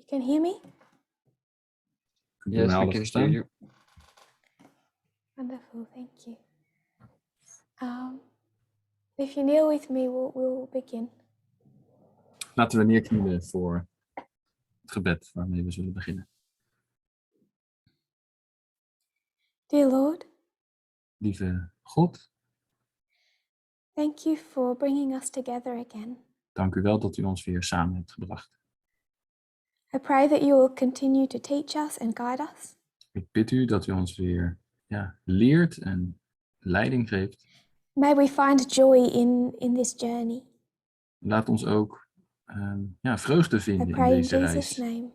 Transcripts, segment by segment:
can hear me? Kunt u mij alles verstaan? Wonderful, thank you. If you kneel with me, we'll begin. Laten we neerknielen voor het gebed waarmee we zullen beginnen. Dear Lord, Lieve God, thank you for bringing us together again. dank u wel dat u ons weer samen hebt gebracht. I pray that you will continue to teach us and guide us. Ik bid u dat u ons weer leert en leiding geeft. May we find joy in this journey. Laat ons ook vreugde vinden I in pray in deze Jesus' reis. name.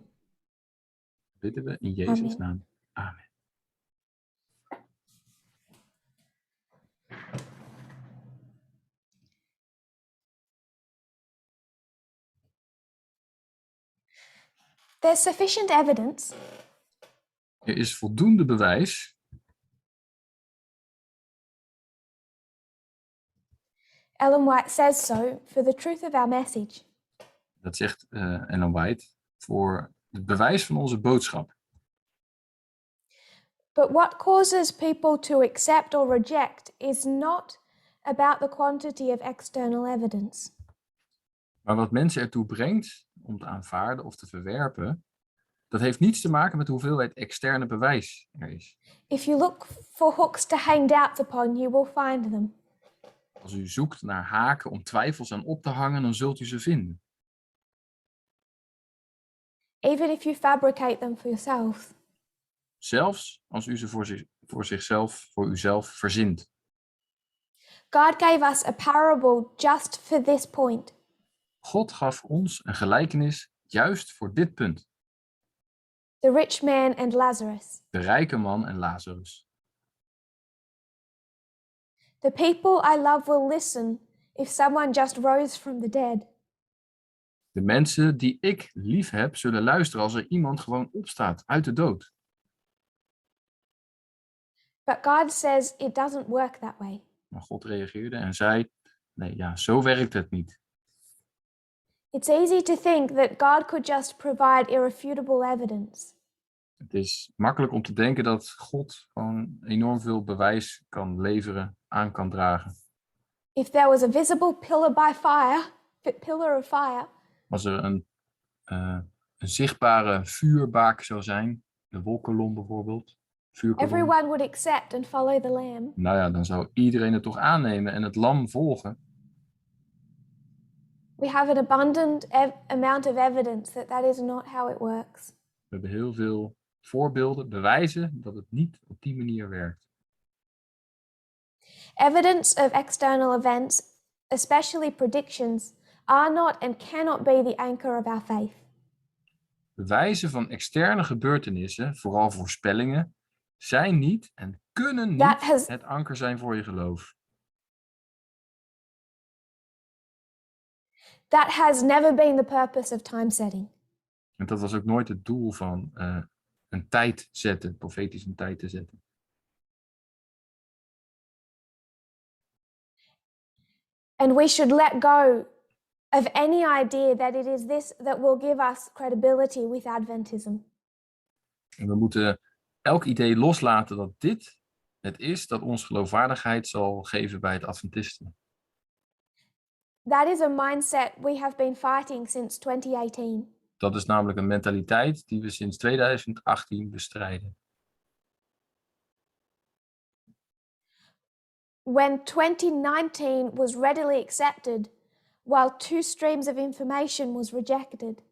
Bidden we in Jezus' Amen. naam. Amen. There's sufficient evidence. Er is voldoende bewijs. Ellen White says so for the truth of our message. Dat zegt Ellen White voor het bewijs van onze boodschap. But what causes people to accept or reject is not about the quantity of external evidence. Maar wat mensen ertoe brengt om te aanvaarden of te verwerpen, dat heeft niets te maken met de hoeveelheid externe bewijs er is. If you look for hooks to hang doubts upon, you will find them. Als u zoekt naar haken om twijfels aan op te hangen, dan zult u ze vinden. Even if you fabricate them for yourself. Zelfs als u ze voor uzelf verzint. God gave us a parable just for this point. God gaf ons een gelijkenis juist voor dit punt. The rich man and Lazarus. De rijke man en Lazarus. The people I love will listen if someone just rose from the dead. De mensen die ik lief heb, zullen luisteren als er iemand gewoon opstaat uit de dood. But God says it doesn't work that way. Maar God reageerde en zei, nee, zo werkt het niet. It's easy to think that God could just provide irrefutable evidence. Het is makkelijk om te denken dat God gewoon enorm veel bewijs kan leveren, aan kan dragen. If there was a visible pillar of fire. Als er een zichtbare vuurbaak zou zijn, de wolkenkolom bijvoorbeeld. Everyone would accept and follow the lamb. Nou ja, dan zou iedereen het toch aannemen en het lam volgen. We have an abundant amount of evidence that is not how it works. We hebben heel veel voorbeelden, bewijzen dat het niet op die manier werkt. Evidence of external events, especially predictions, are not and cannot be the anchor of our faith. Bewijzen van externe gebeurtenissen, vooral voorspellingen, zijn niet en kunnen niet het anker zijn voor je geloof. That has never been the purpose of time setting. En dat was ook nooit het doel van een tijd zetten, profetisch een tijd te zetten. And we should let go of any idea that it is this that will give us credibility with Adventism. En we moeten elk idee loslaten dat dit het is dat ons geloofwaardigheid zal geven bij het Adventisten. That is a mindset we have been fighting since 2018. Dat is namelijk een mentaliteit die we sinds 2018 bestrijden. When 2019 was readily accepted, while 2 streams of information was rejected.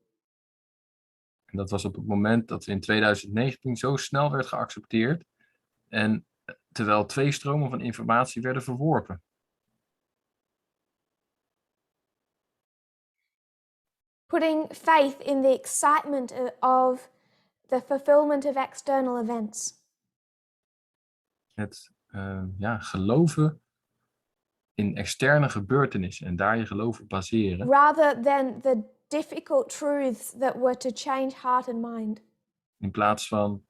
En dat was op het moment dat in 2019 zo snel werd geaccepteerd en terwijl 2 stromen van informatie werden verworpen. Putting faith in the excitement of the fulfillment of external events. Het geloven in externe gebeurtenissen en daar je geloof op baseren. Rather than the difficult truths that were to change heart and mind. In plaats van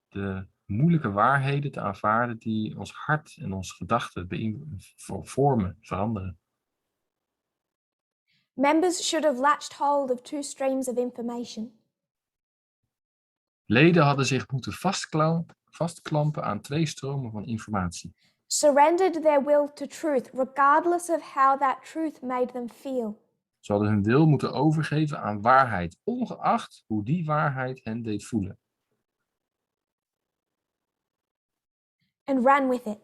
de moeilijke waarheden te aanvaarden die ons hart en onze gedachten vormen, veranderen. Members should have latched hold of 2 streams of information. Leden hadden zich moeten vastklampen aan twee stromen van informatie. surrendered their will to truth, regardless of how that truth made them feel, Ze hadden hun wil moeten overgeven aan waarheid, ongeacht hoe die waarheid hen deed voelen. and ran with it,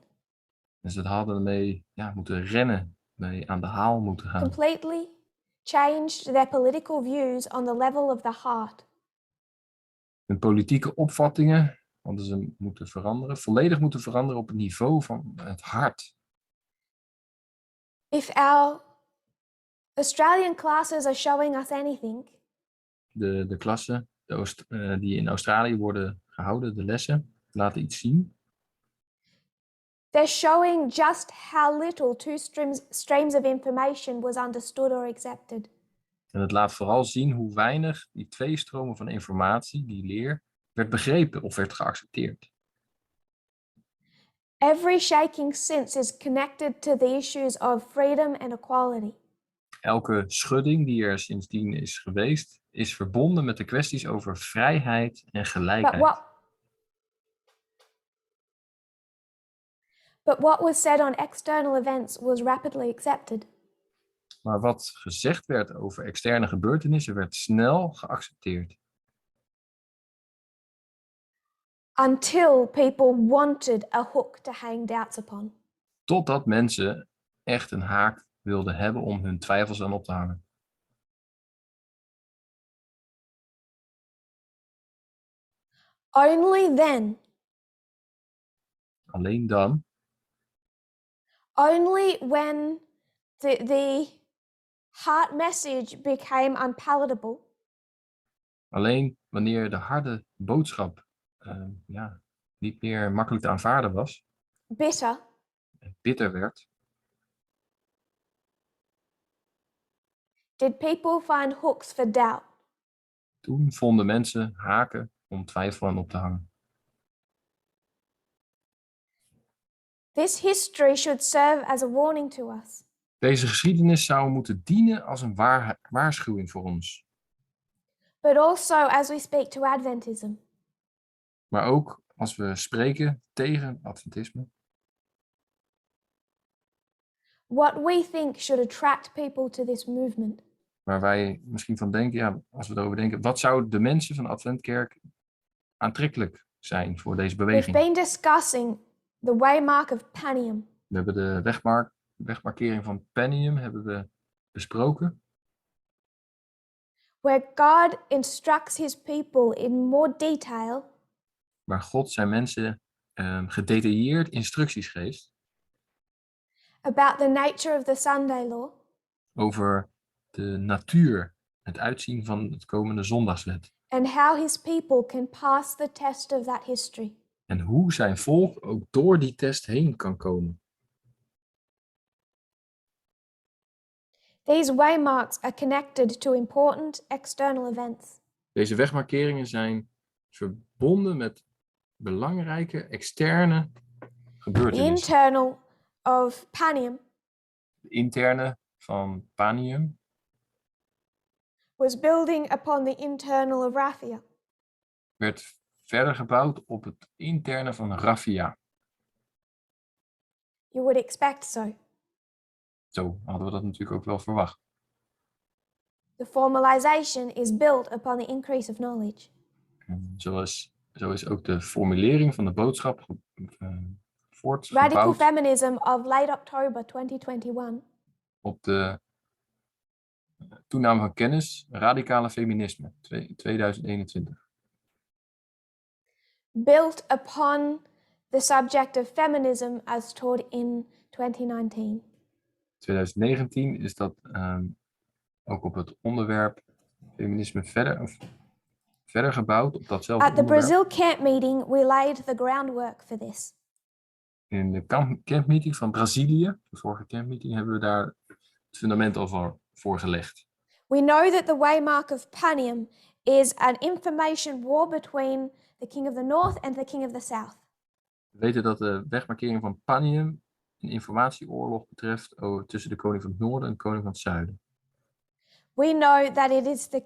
En ze hadden ermee moeten rennen, mee aan de haal moeten gaan. completely changed their political views on the level of the heart. Hun politieke opvattingen hadden ze moeten veranderen, volledig moeten veranderen op het niveau van het hart. If our Australian classes are showing us anything, De klassen die in Australië worden gehouden, de lessen, laten iets zien. they're showing just how little two streams of information was understood or accepted. En het laat vooral zien hoe weinig die twee stromen van informatie, die leer, werd begrepen of werd geaccepteerd. Every shaking sense is connected to the issues of freedom and equality. Elke schudding die er sindsdien is geweest, is verbonden met de kwesties over vrijheid en gelijkheid. But what was said on external events was rapidly accepted. Maar wat gezegd werd over externe gebeurtenissen werd snel geaccepteerd. Until people wanted a hook to hang doubts upon. Totdat mensen echt een haak wilden hebben om hun twijfels aan op te hangen. Only then, Alleen dan, only when the heart message became unpalatable, alleen wanneer de harde boodschap niet meer makkelijk te aanvaarden was, bitter, en bitter werd, did people find hooks for doubt. toen vonden mensen haken om twijfel aan op te hangen. This history should serve as a warning to us. Deze geschiedenis zou moeten dienen als een waarschuwing voor ons. But also as we speak to Adventism. Maar ook als we spreken tegen Adventisme. What we think should attract people to this movement. Waar wij misschien van denken, als we erover denken, wat zou de mensen van de Adventkerk aantrekkelijk zijn voor deze We've beweging? been discussing the waymark of Panium. We hebben de wegmarkering van Panium hebben we besproken. Where God instructs his people in more detail. Waar God zijn mensen gedetailleerd instructies geeft. About the nature of the Sunday law. Over de natuur, het uitzien van het komende zondagswet. And how his people can pass the test of that history. En hoe zijn volk ook door die test heen kan komen. These waymarks are connected to important external events. Deze wegmarkeringen zijn verbonden met belangrijke externe The gebeurtenissen. internal of Panium De interne van Panium was building upon the internal of Raphia. werd verder gebouwd op het interne van Raphia. You would expect so. Zo hadden we dat natuurlijk ook wel verwacht. The formalization is built upon the increase of knowledge. En zo is ook de formulering van de boodschap Radical voortgebouwd feminism of late October 2021 op de toename van kennis, radicale feminisme, 2021. built upon the subject of feminism as taught in 2019. 2019 is dat ook op het onderwerp feminisme verder gebouwd, op datzelfde At the onderwerp. Brazil camp meeting, we laid the groundwork for this. In de campmeeting van Brazilië, de vorige campmeeting, hebben we daar het fundament al voor gelegd. We know that the waymark of Panium is an information war between the king of the north and the king of the south. We weten dat de wegmarkering van Panium een informatieoorlog betreft tussen de koning van het noorden en de koning van het zuiden. We know that it is the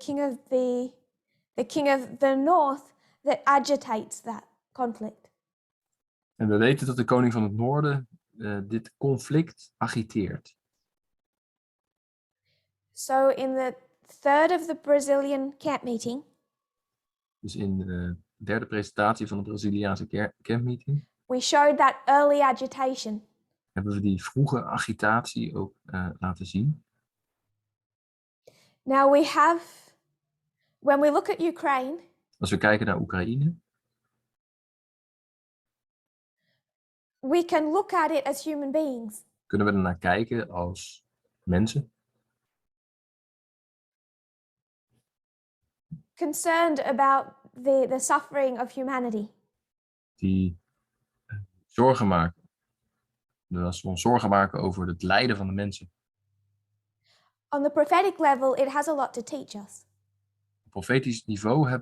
king of the north that agitates that conflict. En we weten dat de koning van het noorden dit conflict agiteert. So in the third of the Brazilian camp meeting, Dus in de derde presentatie van de Braziliaanse campmeeting we showed that early agitation. hebben we die vroege agitatie ook laten zien. Now we have, when we look at Ukraine, Als we kijken naar Oekraïne, we can look at it as human beings. kunnen we er naar kijken als mensen. Concerned about the suffering of humanity. Die zorgen maken. Als we ons zorgen maken over het lijden van de mensen. On the prophetic level, it has a lot to teach us. Op profetisch niveau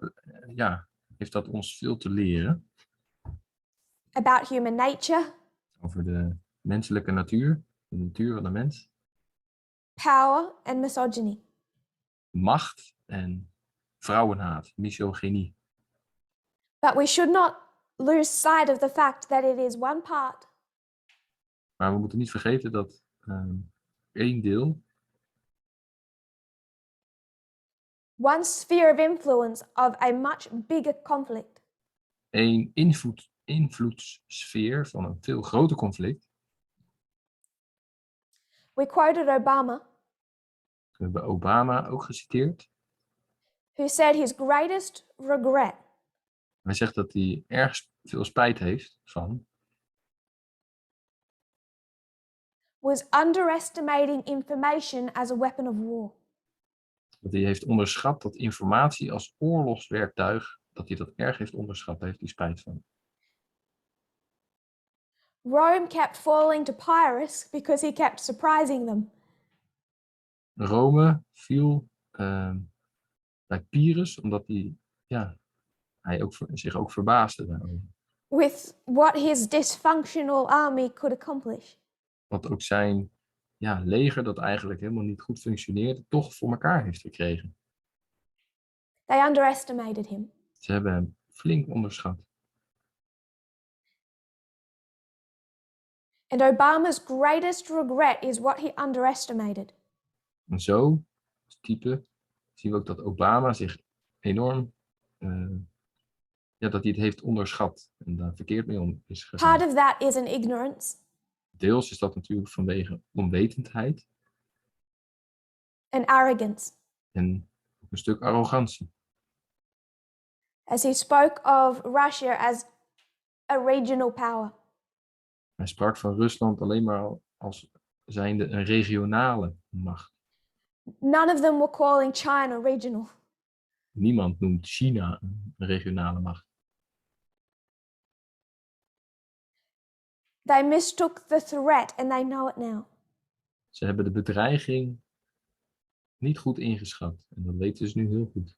heeft dat ons veel te leren. About human nature, Over de menselijke natuur, de natuur van de mens. power and misogyny. Macht en vrouwenhaat, misogynie. But we should not lose sight of the fact that it is one part Maar we moeten niet vergeten dat één deel, one sphere of influence of a much bigger conflict. één invloedssfeer van een veel groter conflict. We quoted Obama, We hebben Obama ook geciteerd. who said his greatest regret Hij zegt dat hij erg veel spijt heeft van was underestimating information as a weapon of war. dat hij heeft onderschat dat informatie als oorlogswerktuig, dat hij dat erg heeft onderschat, daar heeft hij spijt van. Rome kept falling to Pyrrhus because he kept surprising them. Rome viel bij Pyrrhus, omdat hij zich ook verbaasde daarover. With what his dysfunctional army could accomplish. Wat ook zijn leger, dat eigenlijk helemaal niet goed functioneerde, toch voor elkaar heeft gekregen. They underestimated him. Ze hebben hem flink onderschat. And Obama's greatest regret is what he underestimated. En zo, als type, zien we ook dat Obama zich enorm, dat hij het heeft onderschat en daar verkeerd mee om is gegaan. Part of that is an ignorance Deels is dat natuurlijk vanwege onwetendheid and arrogance. en ook een stuk arrogantie. As he spoke of Russia as a regional power. Hij sprak van Rusland alleen maar als zijnde een regionale macht. None of them were calling China regional. Niemand noemt China een regionale macht. They mistook the threat and they know it now. Ze hebben de bedreiging niet goed ingeschat. En dat weten ze nu heel goed.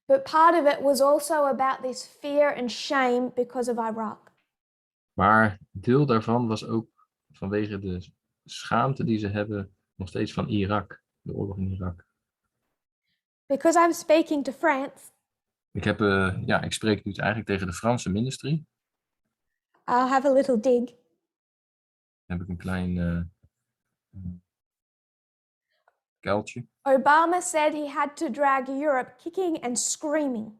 But part of it was also about this fear and shame because of Iraq. Maar deel daarvan was ook vanwege de schaamte die ze hebben nog steeds van Irak. De oorlog in Irak. Because I'm speaking to France, Ik spreek nu eigenlijk tegen de Franse ministerie. I'll have a little dig. Dan heb ik een klein kuiltje. Obama said he had to drag Europe kicking and screaming.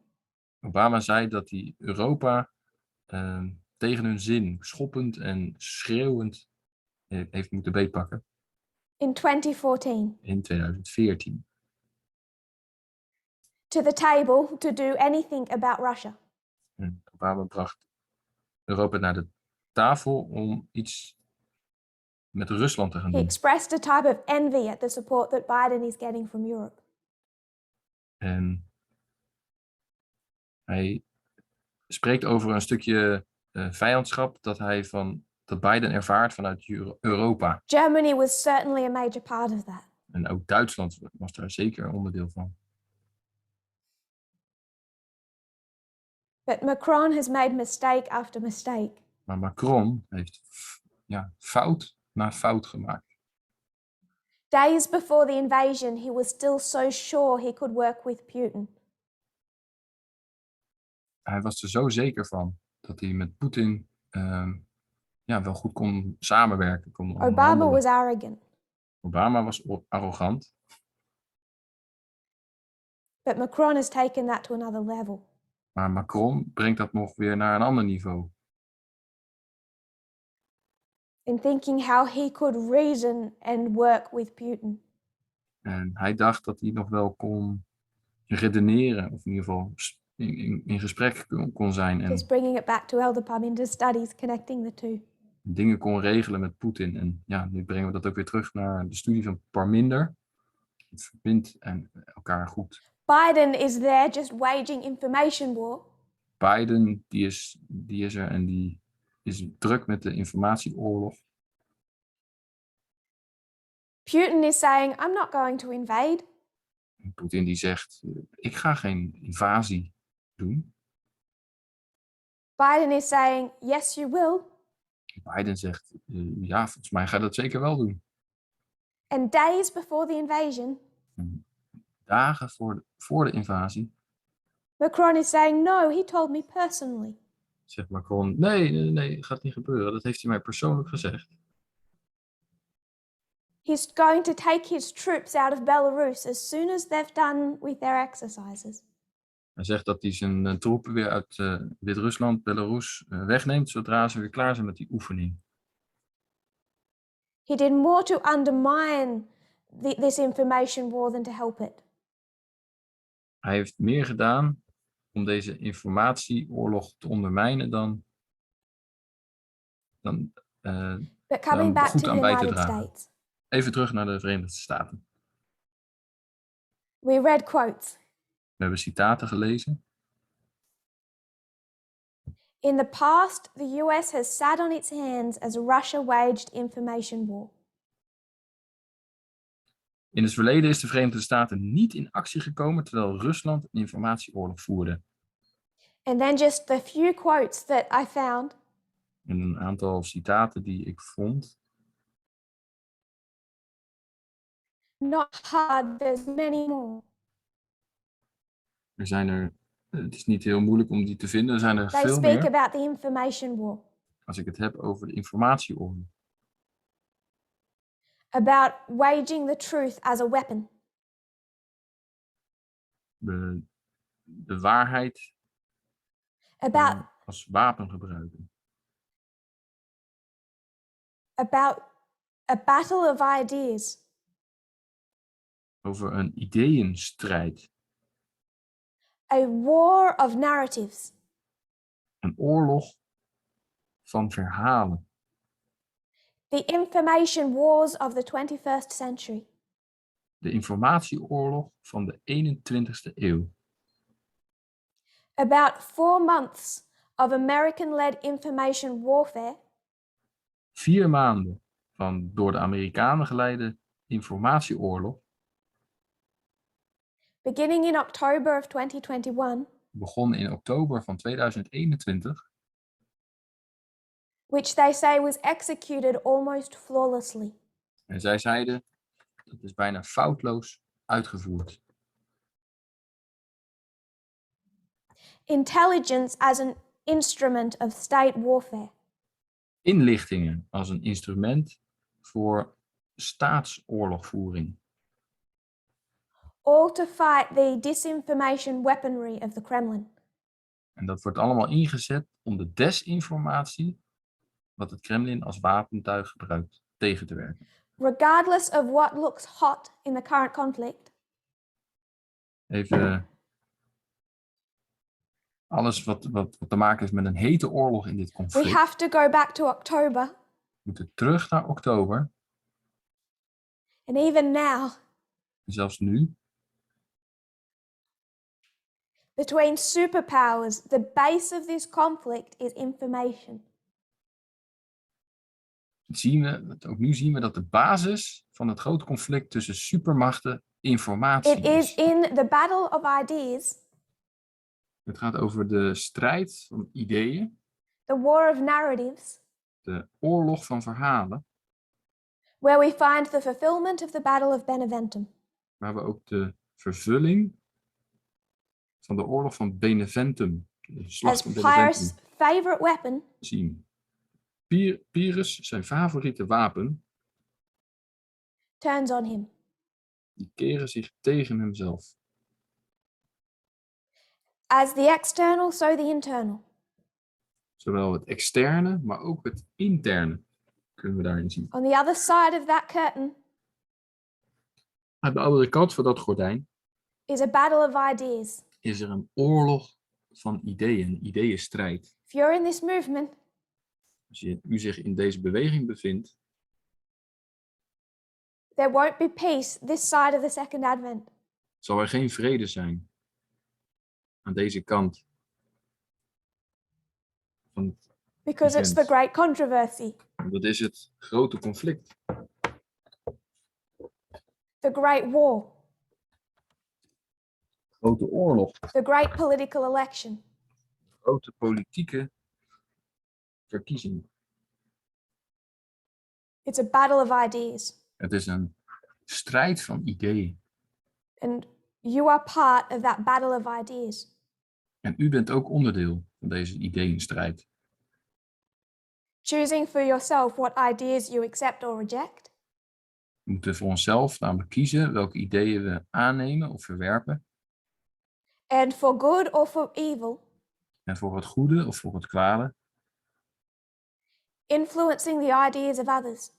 Obama zei dat hij Europa tegen hun zin, schoppend en schreeuwend, heeft moeten beetpakken. In 2014. In 2014. To the table to do anything about Russia. En Obama bracht Europa naar de tafel om iets met Rusland te gaan He doen. expressed a type of envy at the support that Biden is getting from Europe. En hij spreekt over een stukje vijandschap dat Biden ervaart vanuit Europa. Germany was certainly a major part of that. En ook Duitsland was daar zeker een onderdeel van. But Macron has made mistake after mistake. Maar Macron heeft fout na fout gemaakt. Days before the invasion, he was still so sure he could work with Putin. Hij was er zo zeker van dat hij met Poetin wel goed kon samenwerken. Kon Obama onderhandelen. was arrogant, Obama was arrogant. but Macron has taken that to another level. Maar Macron brengt dat nog weer naar een ander niveau. In thinking how he could reason and work with Putin. En hij dacht dat hij nog wel kon redeneren, of in ieder geval in gesprek kon zijn. En Just bringing it back to 𝗂𝗶𝗴𝗲𝗏 studies, connecting the two. dingen kon regelen met Poetin. En ja, nu brengen we dat ook weer terug naar de studie van 𝗏. Het verbindt elkaar goed. Biden is there just waging information war. Biden, die is er en die is druk met de informatieoorlog. Putin is saying, I'm not going to invade. Poetin die zegt, ik ga geen invasie doen. Biden is saying, yes, you will. Biden zegt, ja, volgens mij ga je dat zeker wel doen. And days before the invasion, En dagen voor de invasie Macron is saying, no, he told me personally. zegt Macron, nee, gaat niet gebeuren. Dat heeft hij mij persoonlijk gezegd. He's going to take his troops out of Belarus as soon as they've done with their exercises. Hij zegt dat hij zijn troepen weer uit Wit-Rusland, Belarus wegneemt zodra ze weer klaar zijn met die oefening. He did more to undermine this information war than to help it. Hij heeft meer gedaan om deze informatieoorlog te ondermijnen dan But coming back goed to the aan bij te United dragen. States, Even terug naar de Verenigde Staten. we read quotes. We hebben citaten gelezen. In the past, the US has sat on its hands as Russia waged information war. In het verleden is de Verenigde Staten niet in actie gekomen terwijl Rusland een informatieoorlog voerde. And then just the few quotes that I found. En een aantal citaten die ik vond. Not hard, there's many more. Het is niet heel moeilijk om die te vinden. Er zijn er They veel speak meer. about the information war, Als ik het heb over de informatieoorlog. about waging the truth as a weapon, De waarheid about als wapen gebruiken. about a battle of ideas, Over een ideeënstrijd. a war of narratives, Een oorlog van verhalen. the information wars of the 21st century, De informatieoorlog van de 21ste eeuw. about 4 months of American-led information warfare, 4 maanden van door de Amerikanen geleide informatieoorlog. beginning in October of 2021, Begon in oktober van 2021. which they say was executed almost flawlessly. En zij zeiden, dat is bijna foutloos uitgevoerd. Intelligence as an instrument of state warfare. Inlichtingen als een instrument voor staatsoorlogvoering. All to fight the disinformation weaponry of the Kremlin. En dat wordt allemaal ingezet om de desinformatie, wat het Kremlin als wapentuig gebruikt, tegen te werken. Regardless of what looks hot in the current conflict, Even alles wat te maken heeft met een hete oorlog in dit we conflict. have to go back to October. We moeten terug naar oktober. And even now, En zelfs nu. between superpowers, the base of this conflict is information. Ook nu zien we dat de basis van het grote conflict tussen supermachten informatie It is is. in the battle of ideas, Het gaat over de strijd van ideeën, the war of narratives, de oorlog van verhalen, where we find the fulfillment of the Battle of Beneventum. Waar we ook de vervulling van de oorlog van Beneventum, de slag As van 𝗶𝗃𝗃𝗃𝗃's Beneventum, favorite weapon zien. Pyrrhus, zijn favoriete wapen, turns on him. die keren zich tegen hemzelf. As the external, so the internal. Zowel het externe, maar ook het interne kunnen we daarin zien. On the other side of that curtain Aan de andere kant van dat gordijn is a battle of ideas. is er een oorlog van ideeën, een ideeënstrijd. If you're in this movement, Als u zich in deze beweging bevindt, there won't be peace this side of the second advent. zal er geen vrede zijn aan deze kant van het Because it's the great controversy, Dat is het grote conflict. the great war, Grote oorlog. the great political election. Grote politieke verkiezing. It's a battle of ideas. Het is een strijd van ideeën. And you are part of that battle of ideas. En u bent ook onderdeel van deze ideeënstrijd. Choosing for yourself what ideas you accept or reject. We moeten voor onszelf namelijk kiezen welke ideeën we aannemen of verwerpen. And for good or for evil. En voor het goede of voor het kwade. Influencing the ideas of others.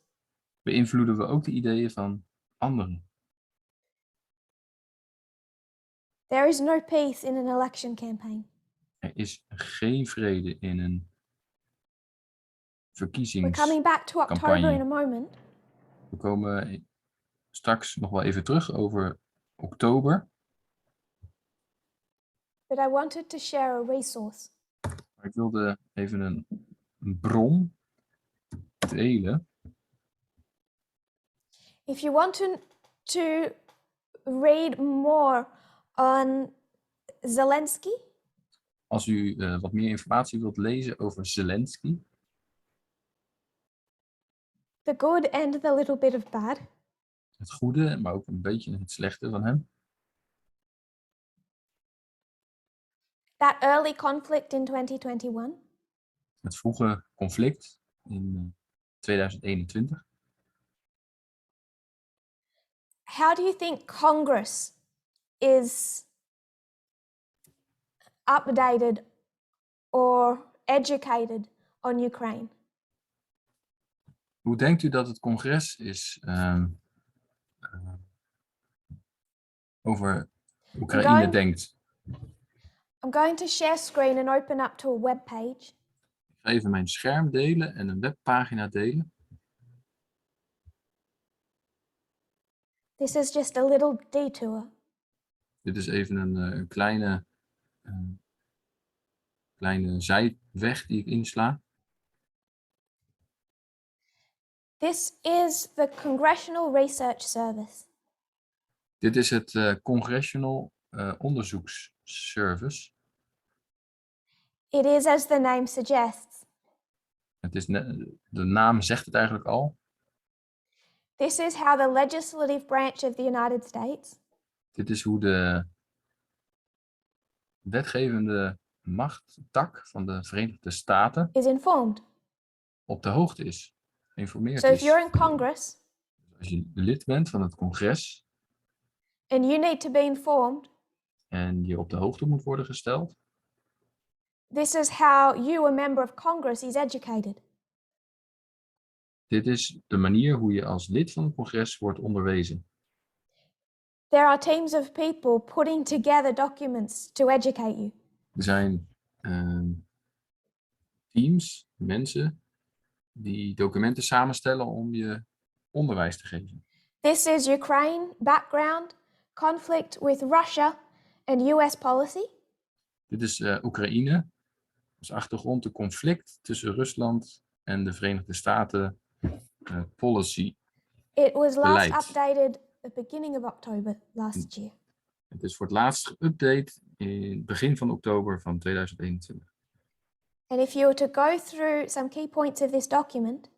Beïnvloeden we ook de ideeën van anderen. There is no peace in an election campaign. Er is geen vrede in een We're coming back to October verkiezingscampagne. in a moment. We komen straks nog wel even terug over oktober. But I wanted to share a resource. Maar ik wilde even een bron delen. If you want to read more on Zelensky, Als u wat meer informatie wilt lezen over Zelensky, the good and the little bit of bad, het goede, maar ook een beetje het slechte van hem. that early conflict in 2021, Het vroege conflict in 2021. how do you think Congress is updated or educated on Ukraine? Hoe denkt u dat het congres is over Oekraïne denkt? I'm going to share screen and open up to a web page. Ik ga even mijn scherm delen en een webpagina delen. This is just a little detour. Dit is even een kleine zijweg die ik insla. This is the Congressional Research Service. Dit is het Congressional Onderzoeksservice. It is as the name suggests. Het is de naam zegt het eigenlijk al. This is how the legislative branch of the United States Dit is hoe de wetgevende machttak van de Verenigde Staten is informed. op de hoogte is, geïnformeerd So if is. you're in Congress Als je lid bent van het congres and you need to be informed, en je op de hoogte moet worden gesteld, this is how you, a member of Congress, is educated. dit is de manier hoe je als lid van het congres wordt onderwezen. There are teams of people putting together documents to educate you. Er zijn teams, mensen, die documenten samenstellen om je onderwijs te geven. This is Ukraine, background, conflict with Russia and US policy. Dit is Oekraïne, als achtergrond de conflict tussen Rusland en de Verenigde Staten policy. It was last Beleid. updated at the beginning of October last year. Het is voor het laatst geüpdate in het begin van oktober van 2021. And if you were to go through some key points of this document,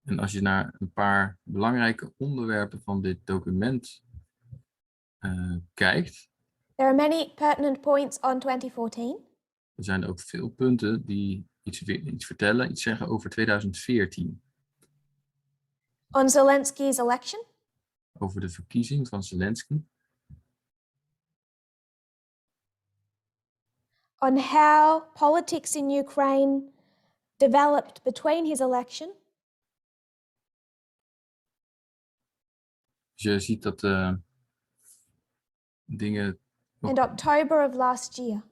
En als je naar een paar belangrijke onderwerpen van dit document kijkt, there are many pertinent points on 2014. er zijn ook veel punten die iets vertellen, iets zeggen over 2014. On Zelensky's election, Over de verkiezing van Zelensky. on how politics in Ukraine developed between his election Dus je ziet dat dingen and October of last year.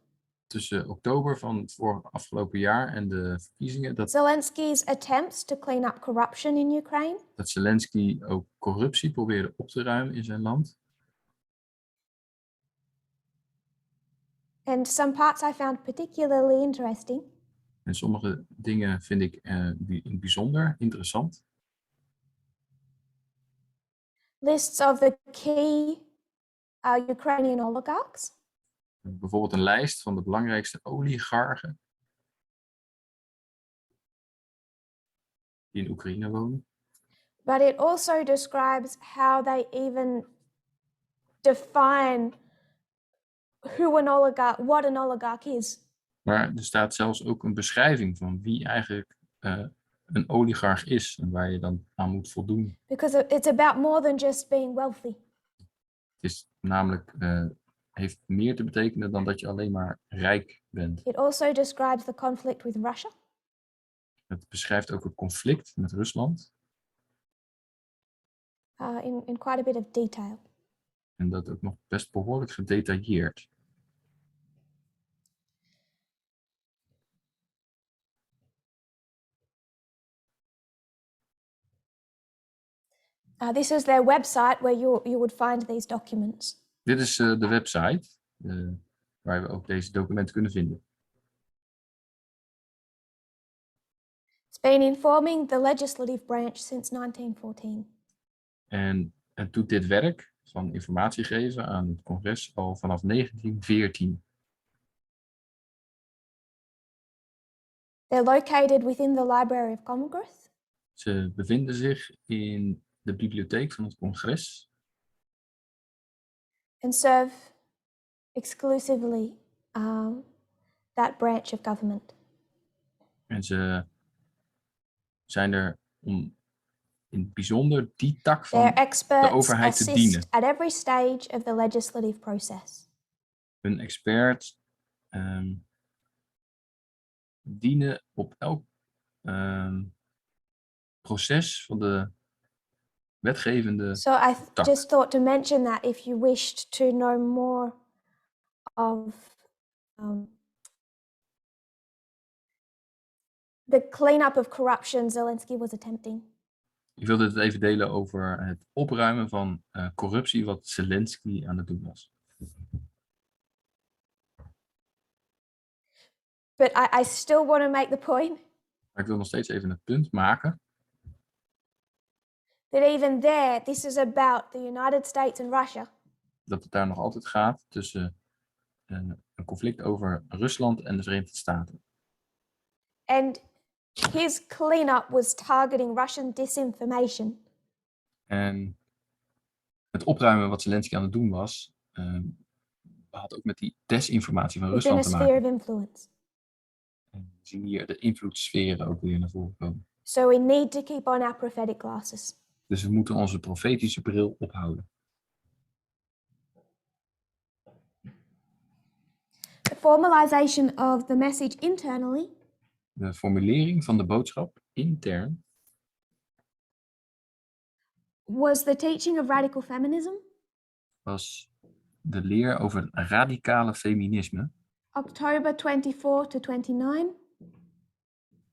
tussen oktober van afgelopen jaar en de verkiezingen, dat Zelensky's attempts to clean up corruption in Ukraine, Zelensky ook corruptie probeerde op te ruimen in zijn land. and some parts I found particularly interesting. En sommige dingen vind ik in het bijzonder interessant. Lists of the key Ukrainian oligarchs, Bijvoorbeeld een lijst van de belangrijkste oligarchen die in Oekraïne wonen. but it also describes how they even define what an oligarch is. Maar er staat zelfs ook een beschrijving van wie eigenlijk een oligarch is en waar je dan aan moet voldoen. Because it's about more than just being wealthy. Het is namelijk heeft meer te betekenen dan dat je alleen maar rijk bent. It also describes the conflict with Russia. Het beschrijft ook het conflict met Rusland. In quite a bit of detail. En dat ook nog best behoorlijk gedetailleerd. This is their website where you would find these documents. Dit is de website waar we ook deze documenten kunnen vinden. It's been informing the legislative branch since 1914. En het doet dit werk van informatie geven aan het congres al vanaf 1914. They're located within the Library of Congress. Ze bevinden zich in de bibliotheek van het congres. And serve exclusively that branch of government. En ze zijn er om in het bijzonder die tak van Their experts de overheid te dienen. assist at every stage of the legislative process. Hun experts dienen op elk proces van de wetgevende So I tak. just thought to mention that if you wished to know more of the cleanup of corruption Zelensky was attempting. Ik wilde het even delen over het opruimen van corruptie wat Zelensky aan het doen was. But I still want to make the point Maar ik wil nog steeds even het punt maken that even there, this is about the United States and Russia. dat het daar nog altijd gaat tussen een conflict over Rusland en de Verenigde Staten. And his cleanup was targeting Russian disinformation. En het opruimen wat Zelensky aan het doen was, had ook met die desinformatie van Within a Rusland te sphere maken. of influence. En we zien hier de invloedssferen ook weer naar voren komen. So we need to keep on our prophetic glasses. Dus we moeten onze profetische bril ophouden. The formalization of the message internally De formulering van de boodschap intern was the teaching of radical feminism, was de leer over het radicale feminisme, October 24 to 29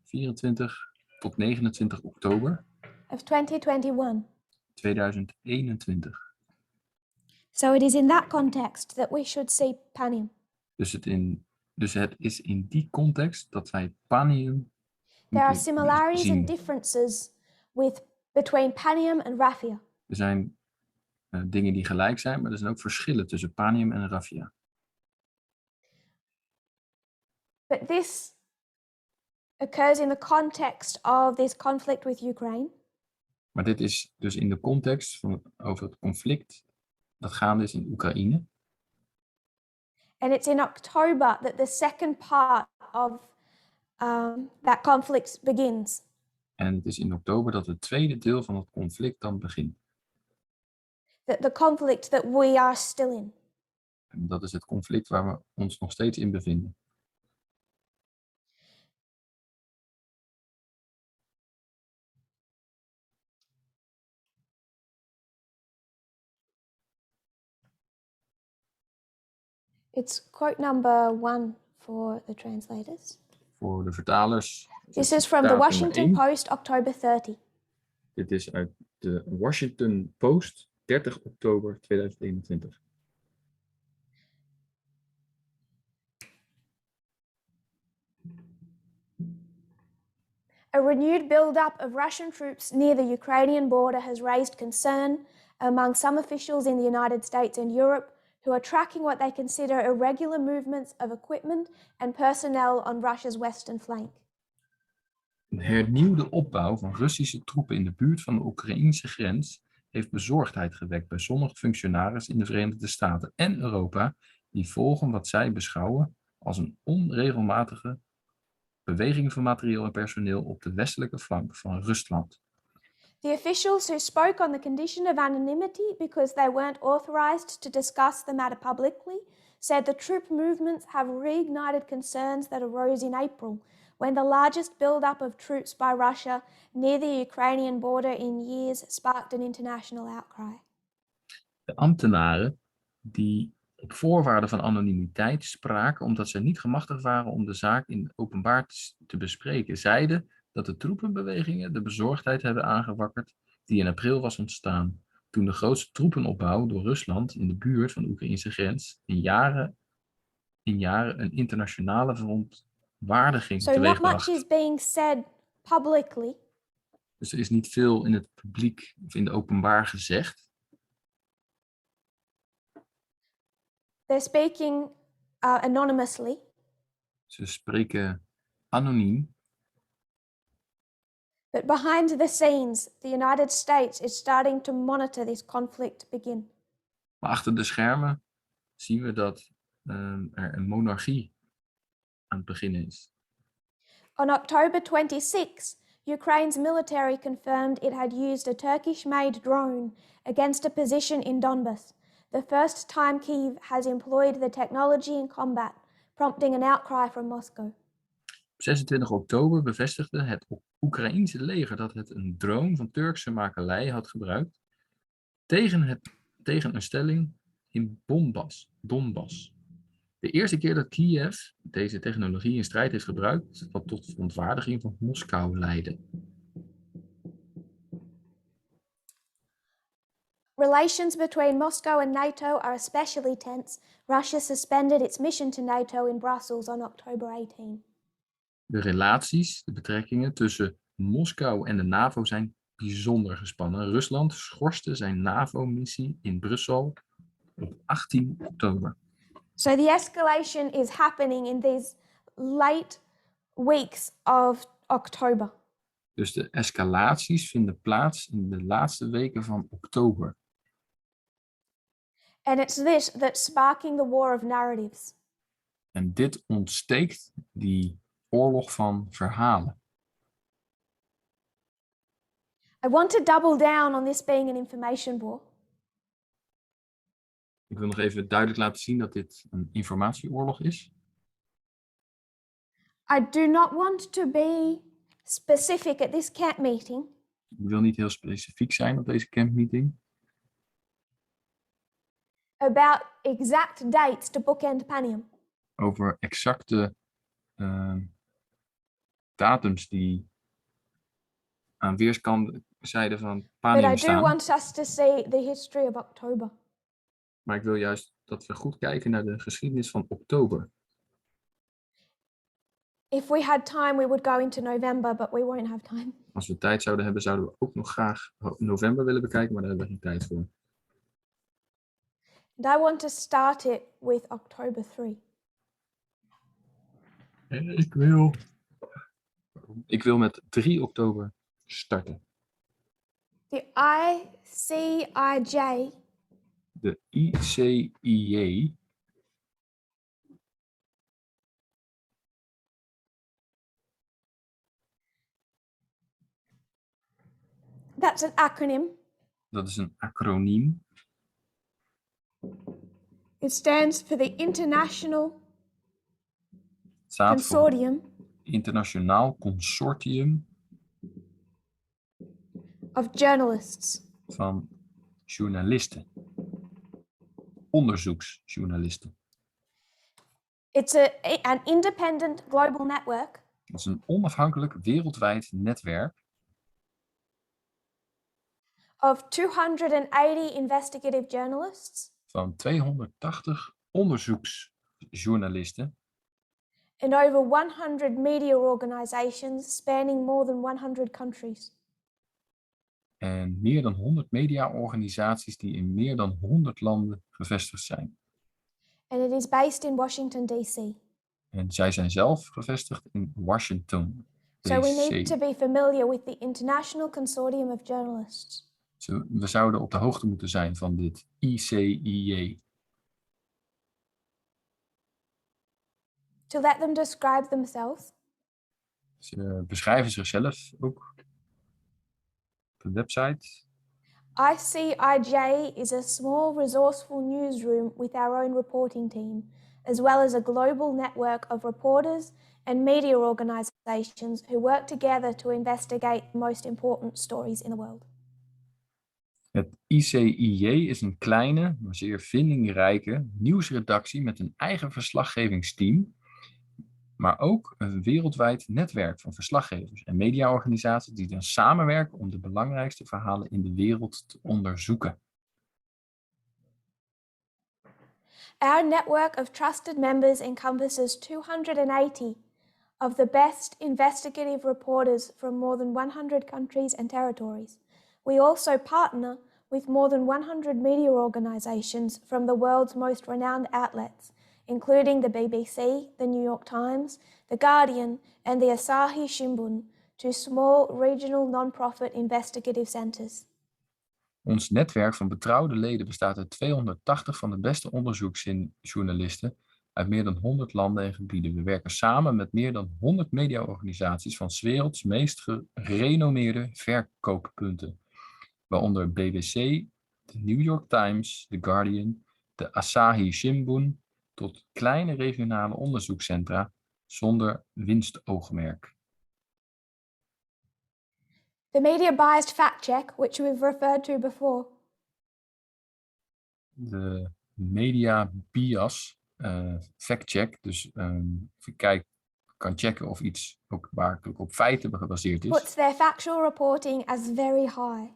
24 tot 29 oktober of 2021. 2021. So it is in that context that we should see Panim. Dus het is in die context dat wij Panium There are moeten similarities zien. and differences between Panium and Raphia. Er zijn dingen die gelijk zijn, maar er zijn ook verschillen tussen Panium en Raphia. But this occurs in the context of this conflict with Ukraine. Maar dit is dus in de context over het conflict dat gaande is in Oekraïne. And it's in October that the second part of that conflict begins. En het is in oktober dat het tweede deel van het conflict dan begint. The conflict that we are still in. En dat is het conflict waar we ons nog steeds in bevinden. It's quote number 1 for the translators. Voor de vertalers. This is from the Washington Post, October 30. Dit is uit de Washington Post, 30 oktober 2021. A renewed build-up of Russian troops near the Ukrainian border has raised concern among some officials in the United States and Europe who are tracking what they consider irregular movements of equipment and personnel on Russia's western flank. Een hernieuwde opbouw van Russische troepen in de buurt van de Oekraïnse grens heeft bezorgdheid gewekt bij sommige functionarissen in de Verenigde Staten en Europa die volgen wat zij beschouwen als een onregelmatige beweging van materieel en personeel op de westelijke flank van Rusland. The officials who spoke on the condition of anonymity because they weren't authorized to discuss the matter publicly said the troop movements have reignited concerns that arose in April when the largest build-up of troops by Russia near the Ukrainian border in years sparked an international outcry. De ambtenaren die op voorwaarde van anonimiteit spraken omdat zij niet gemachtigd waren om de zaak in openbaar te bespreken, zeiden dat de troepenbewegingen de bezorgdheid hebben aangewakkerd die in april was ontstaan, toen de grootste troepenopbouw door Rusland in de buurt van de Oekraïnse grens in jaren een internationale verontwaardiging teweegbracht. So not much is being said publicly. Dus er is niet veel in het publiek of in de openbaar gezegd. They're speaking anonymously. Ze spreken anoniem. But behind the scenes, the United States is starting to monitor this conflict begin. Maar achter de schermen zien we dat er een monarchie aan het beginnen is. On October 26, Ukraine's military confirmed it had used a Turkish-made drone against a position in Donbass, the first time Kyiv has employed the technology in combat, prompting an outcry from Moscow. Op 26 oktober bevestigde het Oekraïense leger dat het een drone van Turkse makelij had gebruikt tegen een stelling in Donbass. De eerste keer dat Kiev deze technologie in strijd heeft gebruikt, wat tot verontwaardiging van Moskou leidde. Relations between Moscow and NATO are especially tense. Russia suspended its mission to NATO in Brussels on October 18. De relaties, de betrekkingen tussen Moskou en de NAVO zijn bijzonder gespannen. Rusland schorste zijn NAVO-missie in Brussel op 18 oktober. So the escalation is happening in these late weeks of October. Dus de escalaties vinden plaats in de laatste weken van oktober. And it's this that's sparking the war of narratives. En dit ontsteekt die oorlog van verhalen. I want to double down on this being an information war. Ik wil nog even duidelijk laten zien dat dit een informatieoorlog is. I do not want to be specific at this camp meeting. Ik wil niet heel specifiek zijn op deze campmeeting. About exact dates to bookend Panium. Over exacte datums die aan weerszijden van But Panium I do staan. want us to see the history of October. Maar ik wil juist dat we goed kijken naar de geschiedenis van oktober. If we had time, we would go into November, but we won't have time. Als we tijd zouden hebben, zouden we ook nog graag november willen bekijken, maar daar hebben we geen tijd voor. And I want to start it with October 3. Ik wil met 3 oktober starten. The ICIJ De ICIJ. That's an acronym. Dat is een acroniem. It stands for the International Het staat voor Consortium Internationaal Consortium of Journalists. van journalisten. Onderzoeksjournalisten. It's an independent global network Het is een onafhankelijk wereldwijd netwerk of 280 investigative journalists van 280 onderzoeksjournalisten and over 100 media organizations spanning more than 100 countries. en meer dan 100 mediaorganisaties die in meer dan 100 landen gevestigd zijn. And it is based in Washington, D.C. En zij zijn zelf gevestigd in Washington, So we need D.C. to be familiar with the International Consortium of Journalists. We zouden op de hoogte moeten zijn van dit ICIJ. To let them describe themselves, Ze beschrijven zichzelf ook op de website. ICIJ is a small resourceful newsroom with our own reporting team, as well as a global network of reporters and media organizations who work together to investigate the most important stories in the world. Het ICIJ is een kleine, maar zeer vindingrijke nieuwsredactie met een eigen verslaggevingsteam, maar ook een wereldwijd netwerk van verslaggevers en mediaorganisaties die dan samenwerken om de belangrijkste verhalen in de wereld te onderzoeken. Our network of trusted members encompasses 280 of the best investigative reporters from more than 100 countries and territories. We also partner with more than 100 media organizations from the world's most renowned outlets, including the BBC, the New York Times, the Guardian, and the Asahi Shimbun, two small regional non-profit investigative centers. Ons netwerk van betrouwde leden bestaat uit 280 van de beste onderzoeksjournalisten uit meer dan 100 landen en gebieden. We werken samen met meer dan 100 mediaorganisaties van 's werelds meest gerenommeerde verkooppunten, waaronder BBC, de New York Times, The Guardian, de Asahi Shimbun, tot kleine regionale onderzoekscentra zonder winstoogmerk. The media-biased fact-check, which we've referred to before, De media bias fact-check, dus je kan checken of iets ook werkelijk op feiten gebaseerd is. puts their factual reporting as very high.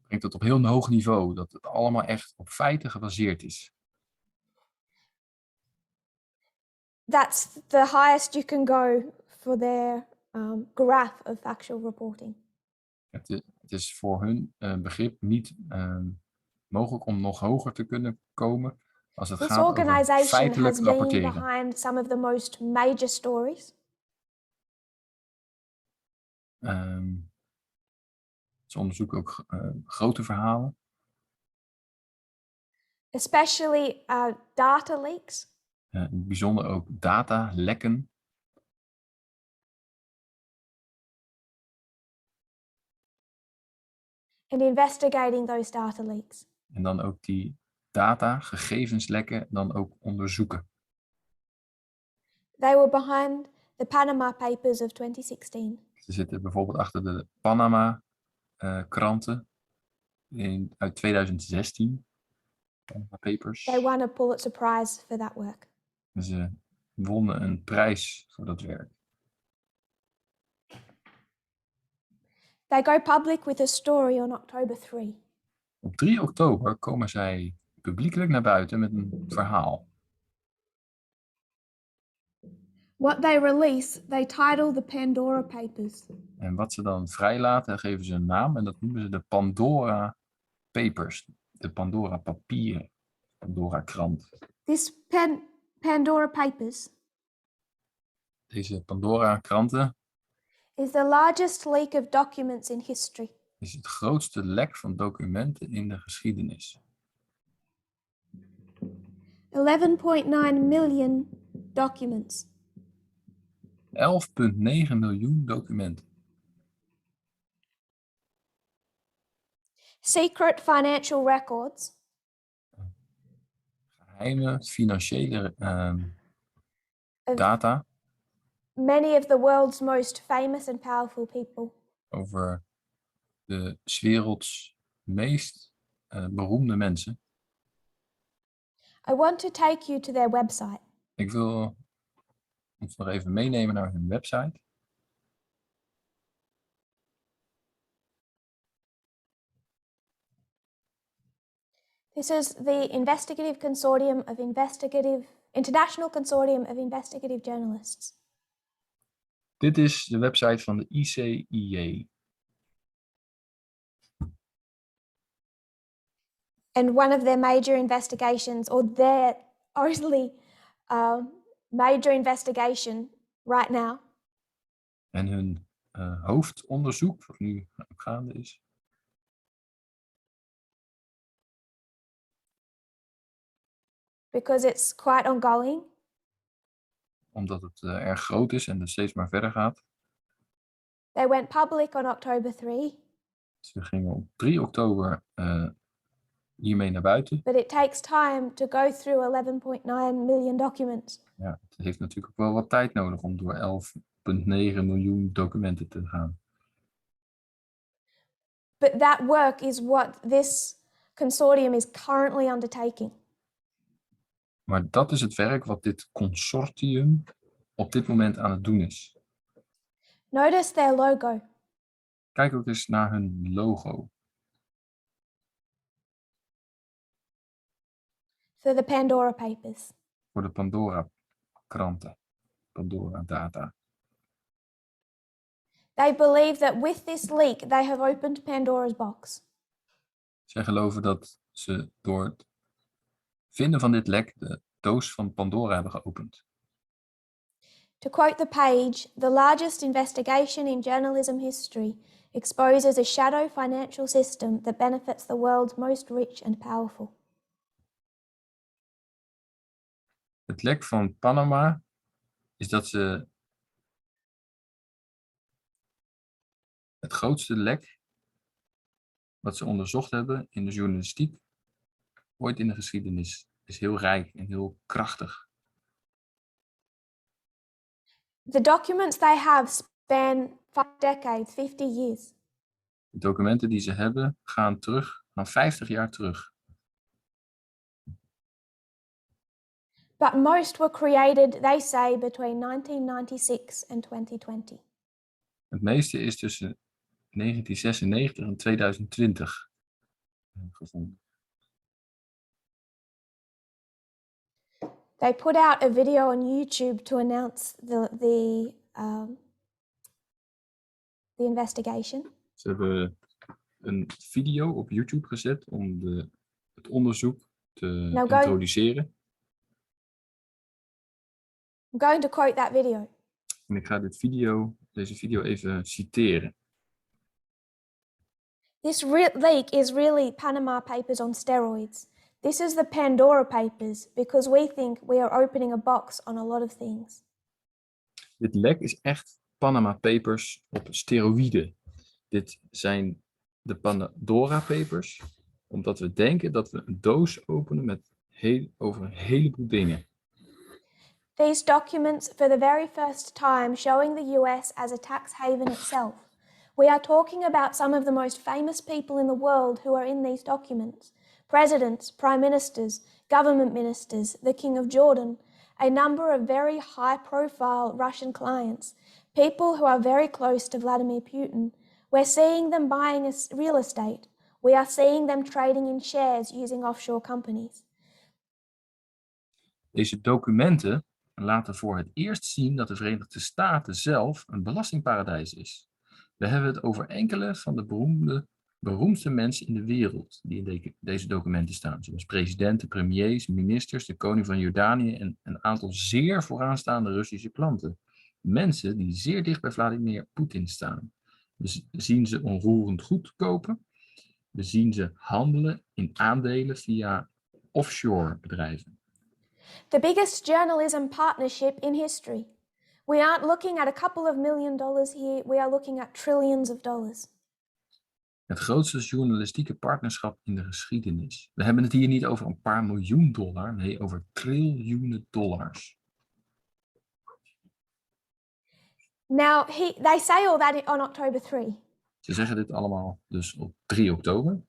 Brengt het op heel hoog niveau, dat het allemaal echt op feiten gebaseerd is. That's the highest you can go for their graph of factual reporting. Het is voor hun begrip niet mogelijk om nog hoger te kunnen komen als het This gaat over organization feitelijk has been rapporteren. behind some of the most major stories, Ze onderzoeken ook grote verhalen, especially data leaks, bijzonder ook datalekken. and investigating those data leaks. En dan ook die data, gegevenslekken, dan ook onderzoeken. They were behind the Panama Papers of 2016. Ze zitten bijvoorbeeld achter de Panama-kranten uit 2016. Panama Papers. They won a Pulitzer Prize for that work. Ze wonnen een prijs voor dat werk. They go public with a story on October 3. Op 3 oktober komen zij publiekelijk naar buiten met een verhaal. What they release, they title the Pandora Papers. En wat ze dan vrijlaten, geven ze een naam en dat noemen ze de Pandora Papers. De Pandora papieren. Pandora krant. This Pandora Papers Deze Pandora kranten is the largest leak of documents in history. Is het grootste lek van documenten in de geschiedenis. 11.9 million documents. 11,9 miljoen documenten. Secret financial records. Geheime financiële Of data many of the world's most famous and powerful people. over de 's werelds meest beroemde mensen. I want to take you to their website. Ik wil ons nog even meenemen naar hun website. This is the International Consortium of Investigative Journalists. Dit is de website van de ICIJ. And one of their major investigations, or their only major investigation right now, En hun hoofdonderzoek, wat nu gaande is, because it's quite ongoing, omdat het erg groot is en dus steeds maar verder gaat. they went public on October 3. Ze gingen op 3 oktober hiermee naar buiten. But it takes time to go through 11.9 million documents. Ja, het heeft natuurlijk ook wel wat tijd nodig om door 11,9 miljoen documenten te gaan. But that work is what this consortium is currently undertaking. Maar dat is het werk wat dit consortium op dit moment aan het doen is. Notice their logo. Kijk ook eens naar hun logo. For the Pandora Papers. Voor de Pandora kranten. Pandora data. They believe that with this leak, they have opened Pandora's box. Zij geloven dat ze door het vinden van dit lek de doos van Pandora hebben geopend. To quote the page, the largest investigation in journalism history exposes a shadow financial system that benefits the world's most rich and powerful. Het lek van Panama is dat ze het grootste lek wat ze onderzocht hebben in de journalistiek ooit in de geschiedenis is heel rijk en heel krachtig. The documents they have span 5 decades, 50 years. De documenten die ze hebben gaan terug naar 50 jaar terug. But most were created, they say, between 1996 and 2020. Het meeste is tussen 1996 en 2020 gevonden. They put out a video on YouTube to announce the investigation. Ze hebben een video op YouTube gezet om het onderzoek te introduceren. I'm going to quote that video. En ik ga deze video even citeren. This leak is really Panama Papers on steroids. This is the Pandora Papers because we think we are opening a box on a lot of things. Dit lek is echt Panama Papers op steroïden. Dit zijn de Pandora Papers, omdat we denken dat we een doos openen over een heleboel dingen. These documents, for the very first time, showing the US as a tax haven itself. We are talking about some of the most famous people in the world who are in these documents. Presidents, prime ministers, government ministers, the King of Jordan, a number of very high-profile Russian clients, people who are very close to Vladimir Putin. We're seeing them buying real estate. We are seeing them trading in shares using offshore companies. Deze documenten laten voor het eerst zien dat de Verenigde Staten zelf een belastingparadijs is. We hebben het over enkele van de beroemdste mensen in de wereld die in deze documenten staan. Zoals presidenten, premiers, ministers, de koning van Jordanië en een aantal zeer vooraanstaande Russische klanten. mensen die zeer dicht bij Vladimir Poetin staan. We zien ze onroerend goed kopen. We zien ze handelen in aandelen via offshore bedrijven. The biggest journalism partnership in history. We aren't looking at a couple of $1 million here, we are looking at trillions of dollars. Het grootste journalistieke partnerschap in de geschiedenis. We hebben het hier niet over een paar miljoen dollar, nee, over triljoenen dollars. Now, they say all that on October 3. Ze zeggen dit allemaal dus op 3 oktober.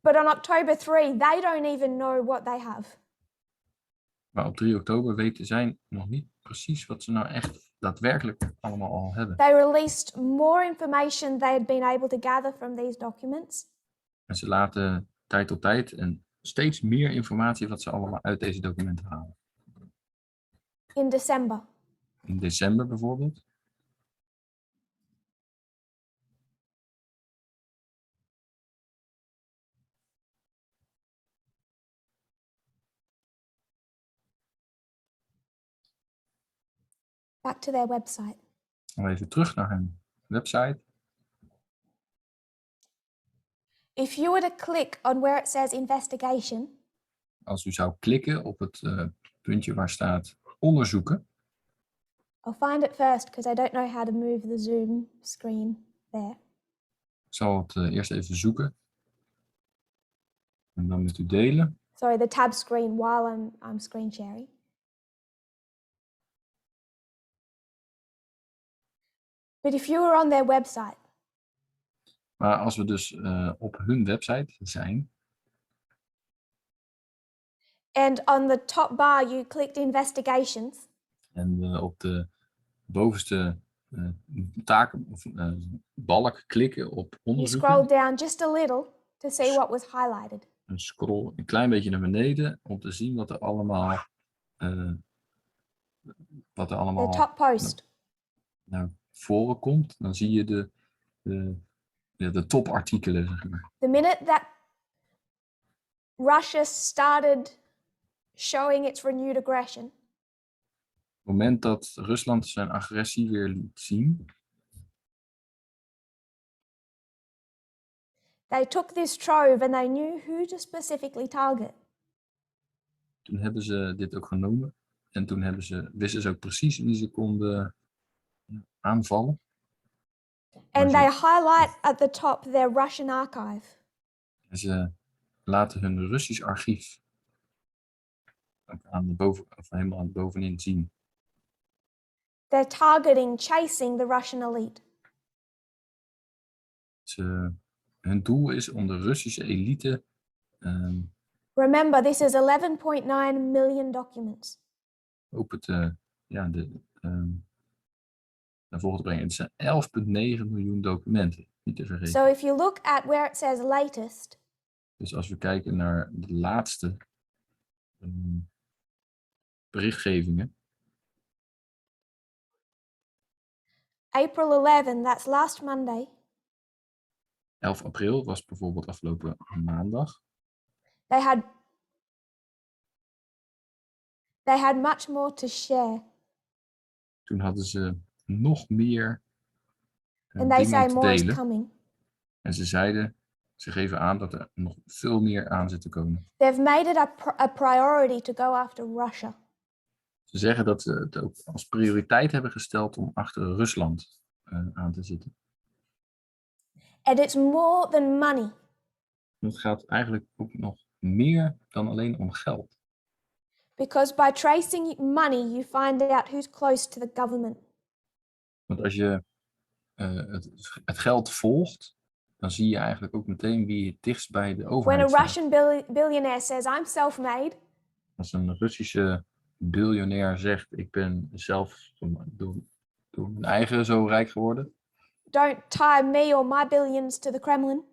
But on October 3, they don't even know what they have. Maar op 3 oktober weten zij nog niet precies wat ze nou echt daadwerkelijk allemaal al hebben. They released more information they had been able to gather from these documents. En ze laten tijd tot tijd en steeds meer informatie wat ze allemaal uit deze documenten halen. In December. In december bijvoorbeeld. Back to their website. Nog even terug naar hun website. If you were to click on where it says investigation, Als u zou klikken op het puntje waar staat onderzoeken. I'll find it first because I don't know how to move the Zoom screen there. Ik zal het eerst even zoeken. En dan met u delen. Sorry, the tab screen while I'm screen sharing. But if you were on their website. Maar als we dus op hun website zijn. And on the top bar you clicked investigations. En op de bovenste balk klikken op onderzoeken. You scroll down just a little to see what was highlighted. En scroll een klein beetje naar beneden om te zien wat er allemaal The top post. naar voren komt. Dan zie je de topartikelen, zeg maar. The minute that Russia started showing its renewed aggression. Op het moment dat Rusland zijn agressie weer liet zien. They took this trove and they knew who to specifically target. Toen hebben ze dit ook genomen. En toen wisten ze ook precies wie ze konden aanvallen. And they highlight at the top their Russian archive. En ze laten hun Russisch archief helemaal bovenin zien. They're targeting, chasing the Russian elite. Hun doel is om de Russische elite Remember, this is 11.9 million documents. naar voren te brengen. Het zijn 11,9 miljoen documenten, niet te vergeten. So if you look at where it says latest. Dus als we kijken naar de laatste berichtgevingen. April 11, that's last Monday. 11 april was bijvoorbeeld afgelopen maandag. They had much more to share. Toen hadden ze nog meer And they say dingen te more is delen. coming. En ze geven aan dat er nog veel meer aan zit te komen. They've made it a priority to go after Russia. Ze zeggen dat ze het ook als prioriteit hebben gesteld om achter Rusland aan te zitten. And it's more than money. Het gaat eigenlijk ook nog meer dan alleen om geld. Because by tracing money, you find out who's close to the government. Want als je het geld volgt, dan zie je eigenlijk ook meteen wie het dichtst bij de overheid When a staat. Russian billionaire says, I'm self-made. Als een Russische biljonair zegt, ik ben zelf door mijn eigen zo rijk geworden. Don't tie me or my billions to the Kremlin.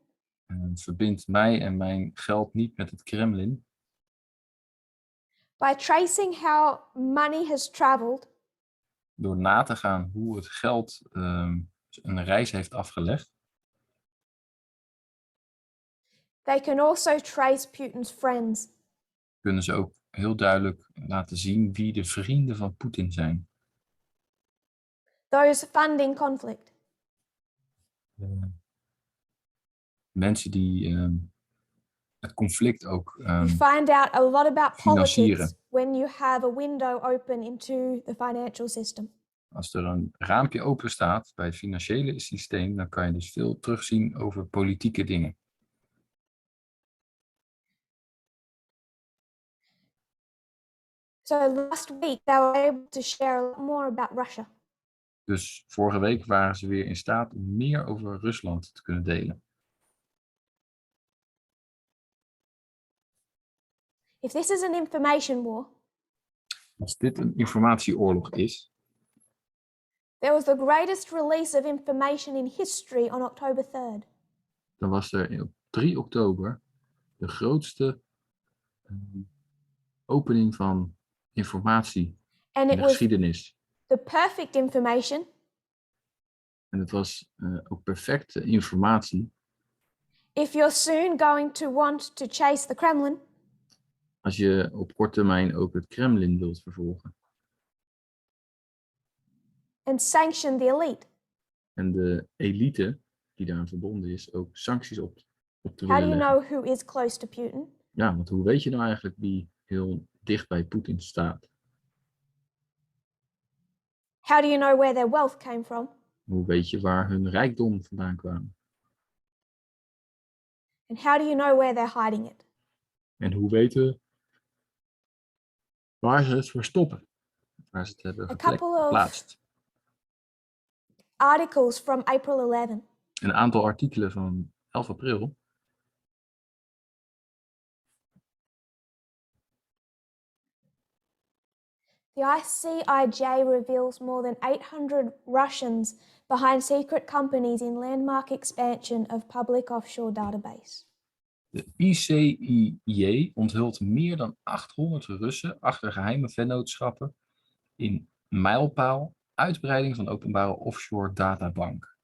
Verbind mij en mijn geld niet met het Kremlin. By tracing how money has traveled. Door na te gaan hoe het geld een reis heeft afgelegd. They can also trace Putin's friends. Kunnen ze ook heel duidelijk laten zien wie de vrienden van Poetin zijn. Those funding conflict. Mensen die het conflict ook You find out a lot about politics financieren. when you have a window open into the financial system. Als er een raampje open staat bij het financiële systeem, dan kan je dus veel terugzien over politieke dingen. So last week they were able to share a lot more about Russia. Dus vorige week waren ze weer in staat om meer over Rusland te kunnen delen. If this is an information war, Als dit een informatieoorlog is, there was the greatest release of information in history on October 3rd. dan was er op 3 oktober de grootste opening van informatie And in it de was geschiedenis. the perfect information En het was ook perfecte informatie if you're soon going to want to chase the Kremlin als je op korte termijn ook het Kremlin wilt vervolgen. and sanction the elite. En de elite die daaraan verbonden is, ook sancties op te How do willen you leggen. know who is close to Putin? Ja, want hoe weet je nou eigenlijk wie heel dicht bij Poetin staat? How do you know where their wealth came from? Hoe weet je waar hun rijkdom vandaan kwam? And how do you know where they're hiding it? En hoe weten waar ze het verstoppen? Waar ze het hebben A couple of geplaatst. articles from April 11. Een aantal artikelen van 11 april. The ICIJ reveals more than 800 Russians behind secret companies in landmark expansion of public offshore database. De ICIJ onthult meer dan 800 Russen achter geheime vennootschappen in mijlpaal uitbreiding van openbare offshore databank.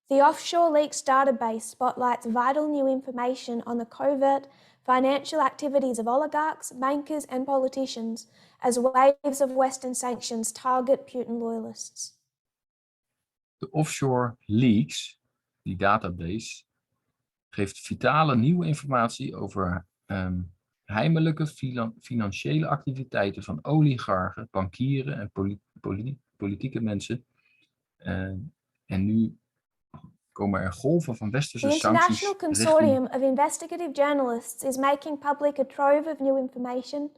The Offshore Leaks database spotlights vital new information on the covert financial activities of oligarchs, bankers, and politicians as waves of Western sanctions target Putin loyalists. De Offshore Leaks, die database, geeft vitale nieuwe informatie over heimelijke financiële activiteiten van oligarchen, bankieren en politieke mensen. En nu komen er golven van westerse The sancties International richting... Consortium of Investigative Journalists is making public a trove of new information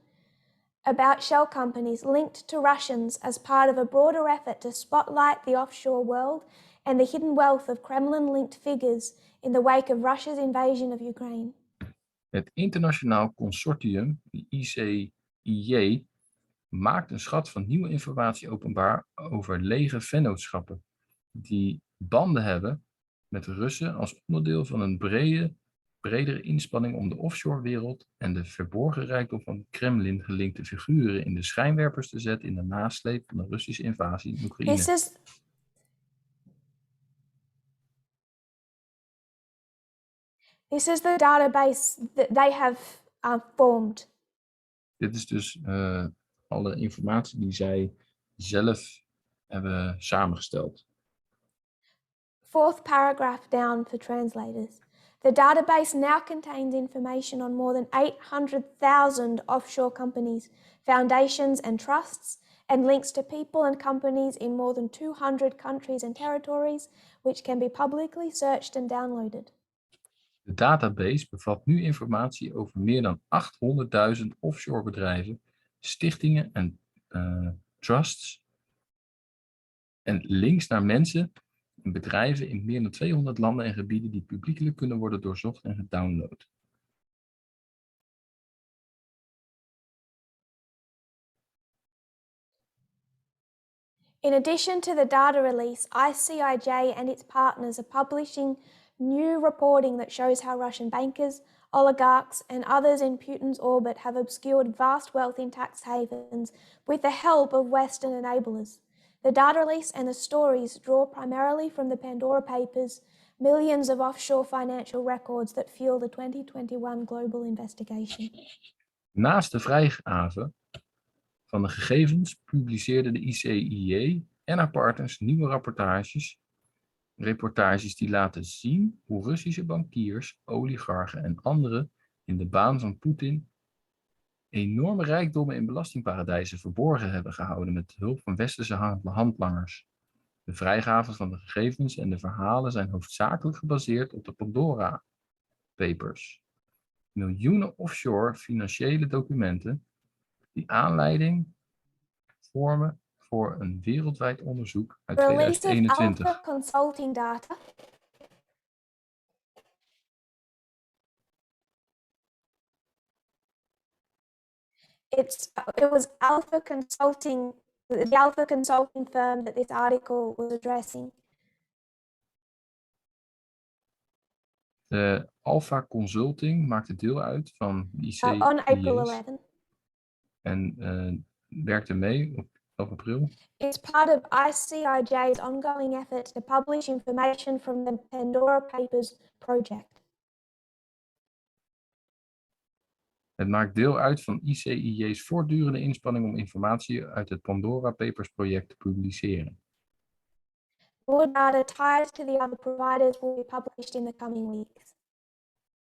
about shell companies linked to Russians as part of a broader effort to spotlight the offshore world and the hidden wealth of Kremlin-linked figures in the wake of Russia's invasion of Ukraine. Het internationaal consortium, de ICIJ, maakt een schat van nieuwe informatie openbaar over lege vennootschappen die banden hebben met Russen als onderdeel van een bredere inspanning om de offshore-wereld en de verborgen rijkdom van Kremlin gelinkte figuren in de schijnwerpers te zetten in de nasleep van de Russische invasie in Oekraïne. This is the database that they have formed. Dit is dus alle informatie die zij zelf hebben samengesteld. Fourth paragraph down for translators. The database now contains information on more than 800,000 offshore companies, foundations and trusts, and links to people and companies in more than 200 countries and territories, which can be publicly searched and downloaded. De database bevat nu informatie over meer dan 800.000 offshore bedrijven, stichtingen en trusts en links naar mensen en bedrijven in meer dan 200 landen en gebieden die publiekelijk kunnen worden doorzocht en gedownload. In addition to the data release, ICIJ and its partners are publishing new reporting that shows how Russian bankers, oligarchs, and others in Putin's orbit have obscured vast wealth in tax havens with the help of Western enablers. The data release and the stories draw primarily from the Pandora Papers, millions of offshore financial records that fuel the 2021 global investigation. Naast de vrijgave van de gegevens publiceerde de 𝘂𝗍𝗍 en haar partners nieuwe reportages die laten zien hoe Russische bankiers, oligarchen en anderen in de baan van Poetin enorme rijkdommen in belastingparadijzen verborgen hebben gehouden met hulp van westerse handlangers. De vrijgave van de gegevens en de verhalen zijn hoofdzakelijk gebaseerd op de Pandora Papers. Miljoenen offshore financiële documenten die aanleiding vormen voor een wereldwijd onderzoek uit Release of 2021. Alpha consulting data. It was Alpha Consulting, the Alpha Consulting firm that this article was addressing. De Alpha Consulting maakte deel uit van de On April 𝘂𝗍𝗍's 11. en werkte mee op 11 april. It's part of ICIJ's ongoing effort to publish information from the Pandora Papers project. Het maakt deel uit van 𝘂𝗍𝗍's voortdurende inspanning om informatie uit het Pandora Papers project te publiceren. More data ties to the other providers will be published in the coming weeks.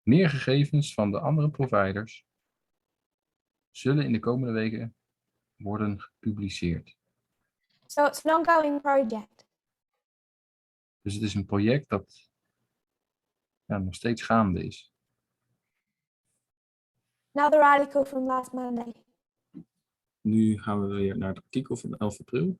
Meer gegevens van de andere providers zullen in de komende weken worden gepubliceerd. So it's an ongoing project. Dus het is een project dat nog steeds gaande is. Another article from last Monday. Nu gaan we weer naar het artikel van 11 april.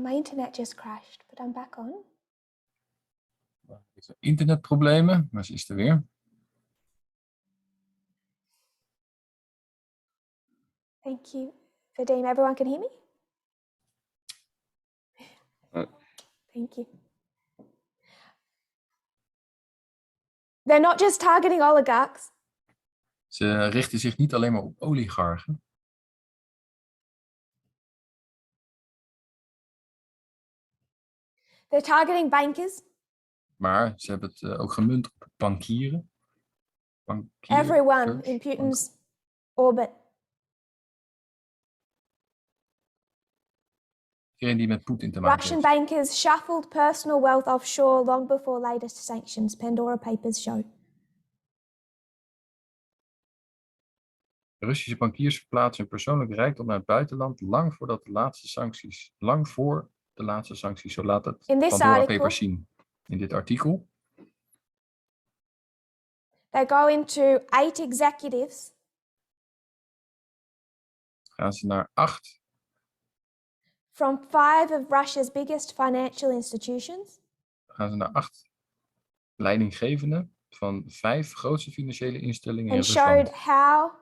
My internet just crashed, but I'm back on. Internetproblemen, maar ze is er weer. Thank you, Vadim. Everyone can hear me? Thank you. They're not just targeting oligarchs. Ze richten zich niet alleen maar op oligarchen. They're targeting bankers. Maar ze hebben het ook gemunt op bankieren. Everyone in Putin's orbit. Iedereen die met Poetin te maken Russian heeft. bankers shuffled personal wealth offshore long before latest sanctions, Pandora Papers show. Russische bankiers verplaatsen hun persoonlijk rijkdom naar het buitenland lang voor de laatste sancties. Zo laat het Pandora Papers zien. In dit artikel. They go into 8 executives. Gaan ze naar 8. From 5 of Russia's biggest financial institutions. Gaan ze naar 8 leidinggevenden van 5 grootste financiële instellingen in Rusland. And showed how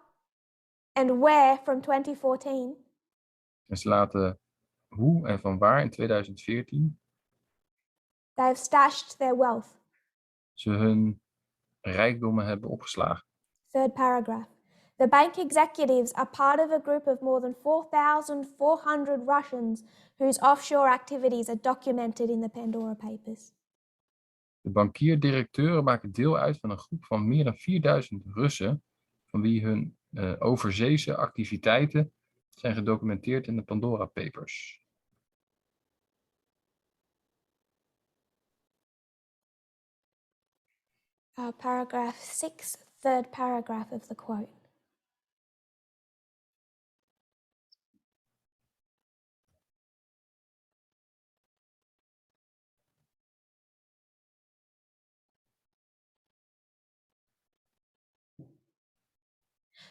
and where from 2014. En ze laten hoe en van waar in 2014 they have stashed their wealth. Ze hun rijkdommen hebben opgeslagen. Third paragraph. The bank executives are part of a group of more than 4,400 Russians whose offshore activities are documented in the Pandora Papers. De bankier-directeuren maken deel uit van een groep van meer dan 4000 Russen, van wie hun overzeese activiteiten zijn gedocumenteerd in de Pandora Papers. Paragraph 6, third paragraph of the quote.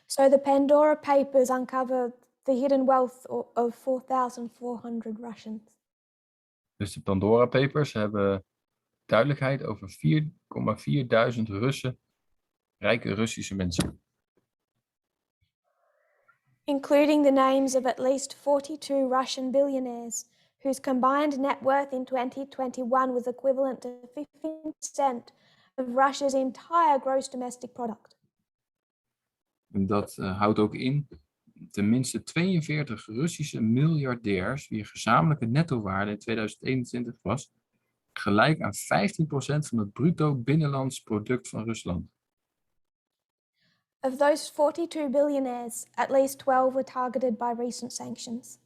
So the Pandora Papers uncover the hidden wealth of 4,400 Russians. Dus de Pandora Papers hebben duidelijkheid over 4,400 rijke Russische mensen. including the names of at least 42 Russian billionaires, whose combined net worth in 2021 was equivalent to 15% of Russia's entire gross domestic product. En dat houdt ook in tenminste 42 Russische miljardairs, wier gezamenlijke nettowaarde in 2021 was gelijk aan 15% van het bruto binnenlands product van Rusland. Of those 42 billionaires, at least 12 were targeted by recent sanctions.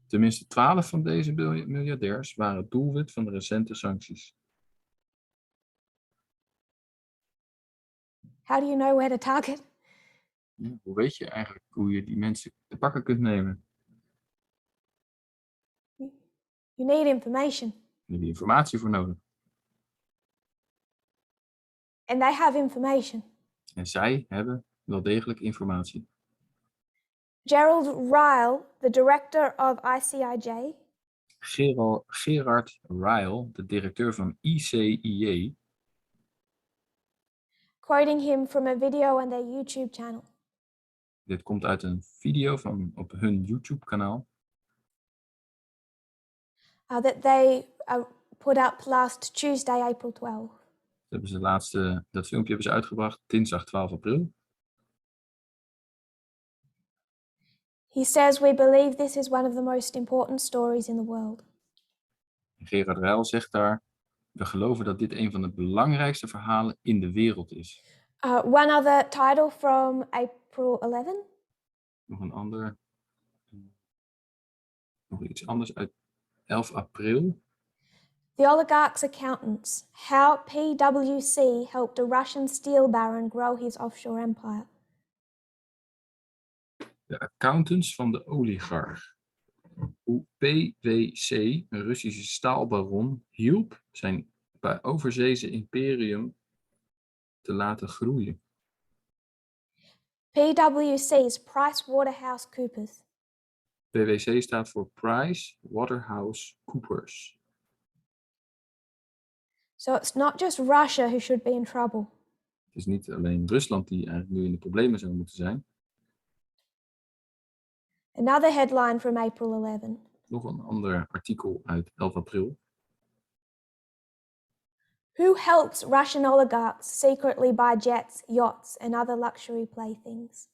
Tenminste 12 van deze miljardairs waren het doelwit van de recente sancties. How do you know where to target? Ja, hoe weet je eigenlijk hoe je die mensen te pakken kunt nemen? You need information. Je hebt informatie voor nodig. And they have information. En zij hebben wel degelijk informatie. 𝗂𝗃𝗲𝗏, the director of ICIJ, 𝗂𝗃𝗴𝗲𝗏𝗏, de directeur van ICIJ, quoting him from a video on their YouTube channel. Dit komt uit een video van op hun YouTube-kanaal. That they put up last Tuesday, April 12. Dat filmpje hebben ze uitgebracht dinsdag 12 april. He says, "We believe this is one of the most important stories in the world." Gerard Ruyl zegt daar: we geloven dat dit een van de belangrijkste verhalen in de wereld is. One other title from April 11. Nog iets anders uit 11 april. The oligarch's accountants, how 𝗶𝗶𝗂𝐶 helped the Russian steel baron grow his offshore empire. De accountants van de oligarch. Hoe 𝗶𝗶𝗂𝐶, een Russische staalbaron, hielp zijn overzeese imperium te laten groeien. 𝗶𝗶𝗂𝐶 is 𝗵𝗏𝗡𝗃𝗃𝗃. PwC staat voor 𝗵𝗏𝗡𝗃𝗃𝗃. So it's not just Russia who should be in trouble. Het is niet alleen Rusland die eigenlijk nu in de problemen zou moeten zijn. Another headline from April 11. Nog een ander artikel uit 11 april. Who helps Russian oligarchs secretly buy jets, yachts and other luxury playthings?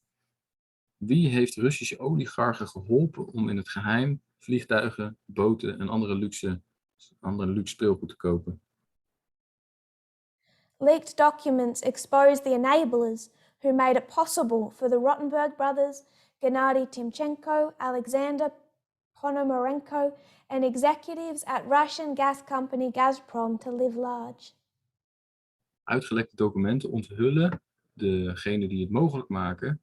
Wie heeft Russische oligarchen geholpen om in het geheim vliegtuigen, boten en andere luxe speelgoed te kopen? Leaked documents expose the enablers who made it possible for the Rotenberg brothers, Gennady Timchenko, Alexander Ponomarenko, and executives at Russian gas company Gazprom to live large. Uitgelekte documenten onthullen degenen die het mogelijk maken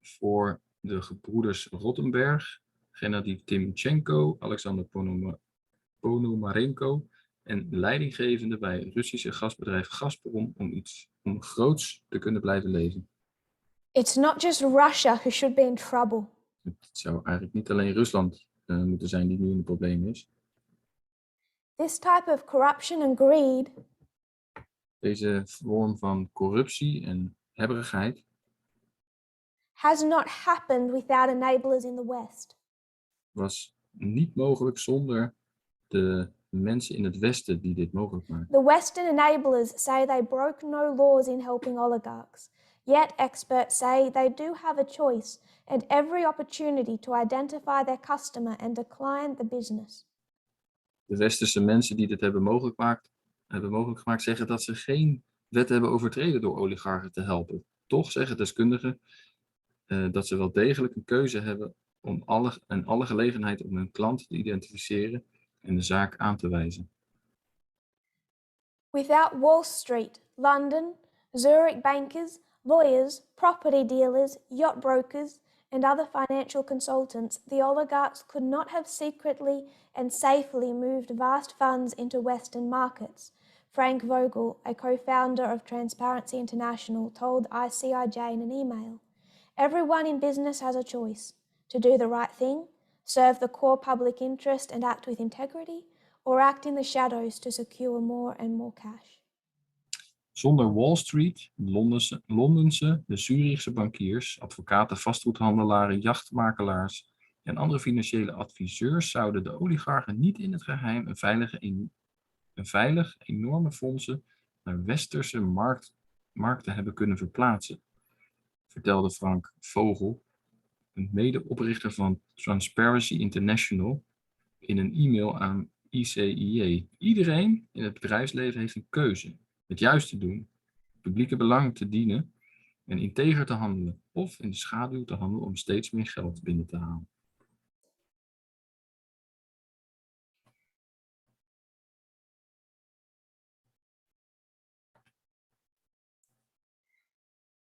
voor de gebroeders Rotenberg, Gennady Timchenko, Alexander Ponomarenko en leidinggevende bij het Russische gasbedrijf Gazprom om groots te kunnen blijven leven. It's not just Russia who should be in trouble. Het zou eigenlijk niet alleen Rusland moeten zijn die nu in de problemen is. This type of corruption and greed, deze vorm van corruptie en hebberigheid, has not happened without enablers in the West. Was niet mogelijk zonder de mensen in het Westen die dit mogelijk maken. The Western enablers say they broke no laws in helping oligarchs. Yet experts say they do have a choice and every opportunity to identify their customer and decline the business. De westerse mensen die dit hebben mogelijk gemaakt zeggen dat ze geen wet hebben overtreden door oligarchen te helpen. Toch zeggen deskundigen dat ze wel degelijk een keuze hebben om alle gelegenheid om hun klant te identificeren en de zaak aan te wijzen. Without Wall Street, London, Zurich bankers, lawyers, property dealers, yacht brokers, and other financial consultants, the oligarchs could not have secretly and safely moved vast funds into Western markets. Frank Vogel, a co-founder of Transparency International, told ICIJ in an email. Everyone in business has a choice: to do the right thing, serve the core public interest and act with integrity, or act in the shadows to secure more and more cash. Zonder Wall Street, Londense, de Zurichse bankiers, advocaten, vastgoedhandelaren, jachtmakelaars en andere financiële adviseurs zouden de oligarchen niet in het geheim een veilig enorme fondsen naar westerse markten hebben kunnen verplaatsen, vertelde Frank Vogel, een medeoprichter van Transparency International, in een e-mail aan ICIJ. Iedereen in het bedrijfsleven heeft een keuze. Het juist te doen, publieke belangen te dienen en integer te handelen, of in de schaduw te handelen om steeds meer geld binnen te halen.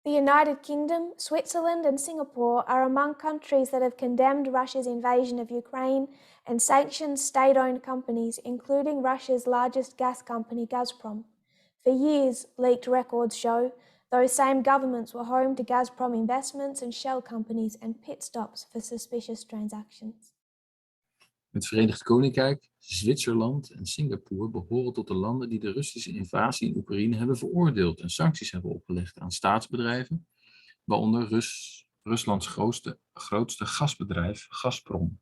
The United Kingdom, Switzerland and Singapore are among countries that have condemned Russia's invasion of Ukraine and sanctioned state-owned companies, including Russia's largest gas company, Gazprom. For years, leaked records show, those same governments were home to Gazprom investments and shell companies and pit stops for suspicious transactions. Het Verenigd Koninkrijk, Zwitserland en Singapore behoren tot de landen die de Russische invasie in Oekraïne hebben veroordeeld en sancties hebben opgelegd aan staatsbedrijven, waaronder Ruslands grootste gasbedrijf Gazprom.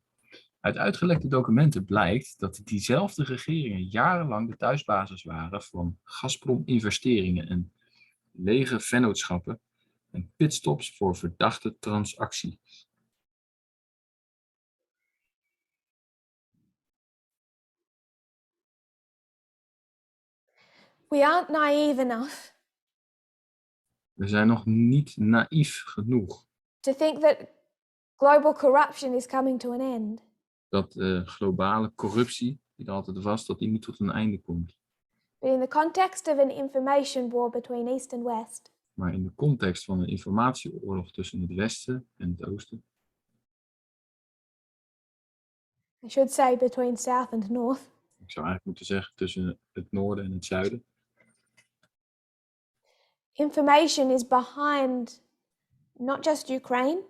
Uit uitgelekte documenten blijkt dat diezelfde regeringen jarenlang de thuisbasis waren van Gazprom-investeringen en lege vennootschappen en pitstops voor verdachte transacties. We aren't naive enough We zijn nog niet naïef genoeg to think that global corruption is coming to an end. dat de globale corruptie, die er altijd was, dat die niet tot een einde komt. But in the context of an information war between East and West, Maar in de context van een informatieoorlog tussen het Westen en het Oosten, I should say between South and North, ik zou eigenlijk moeten zeggen tussen het Noorden en het Zuiden, information is behind not just Ukraine,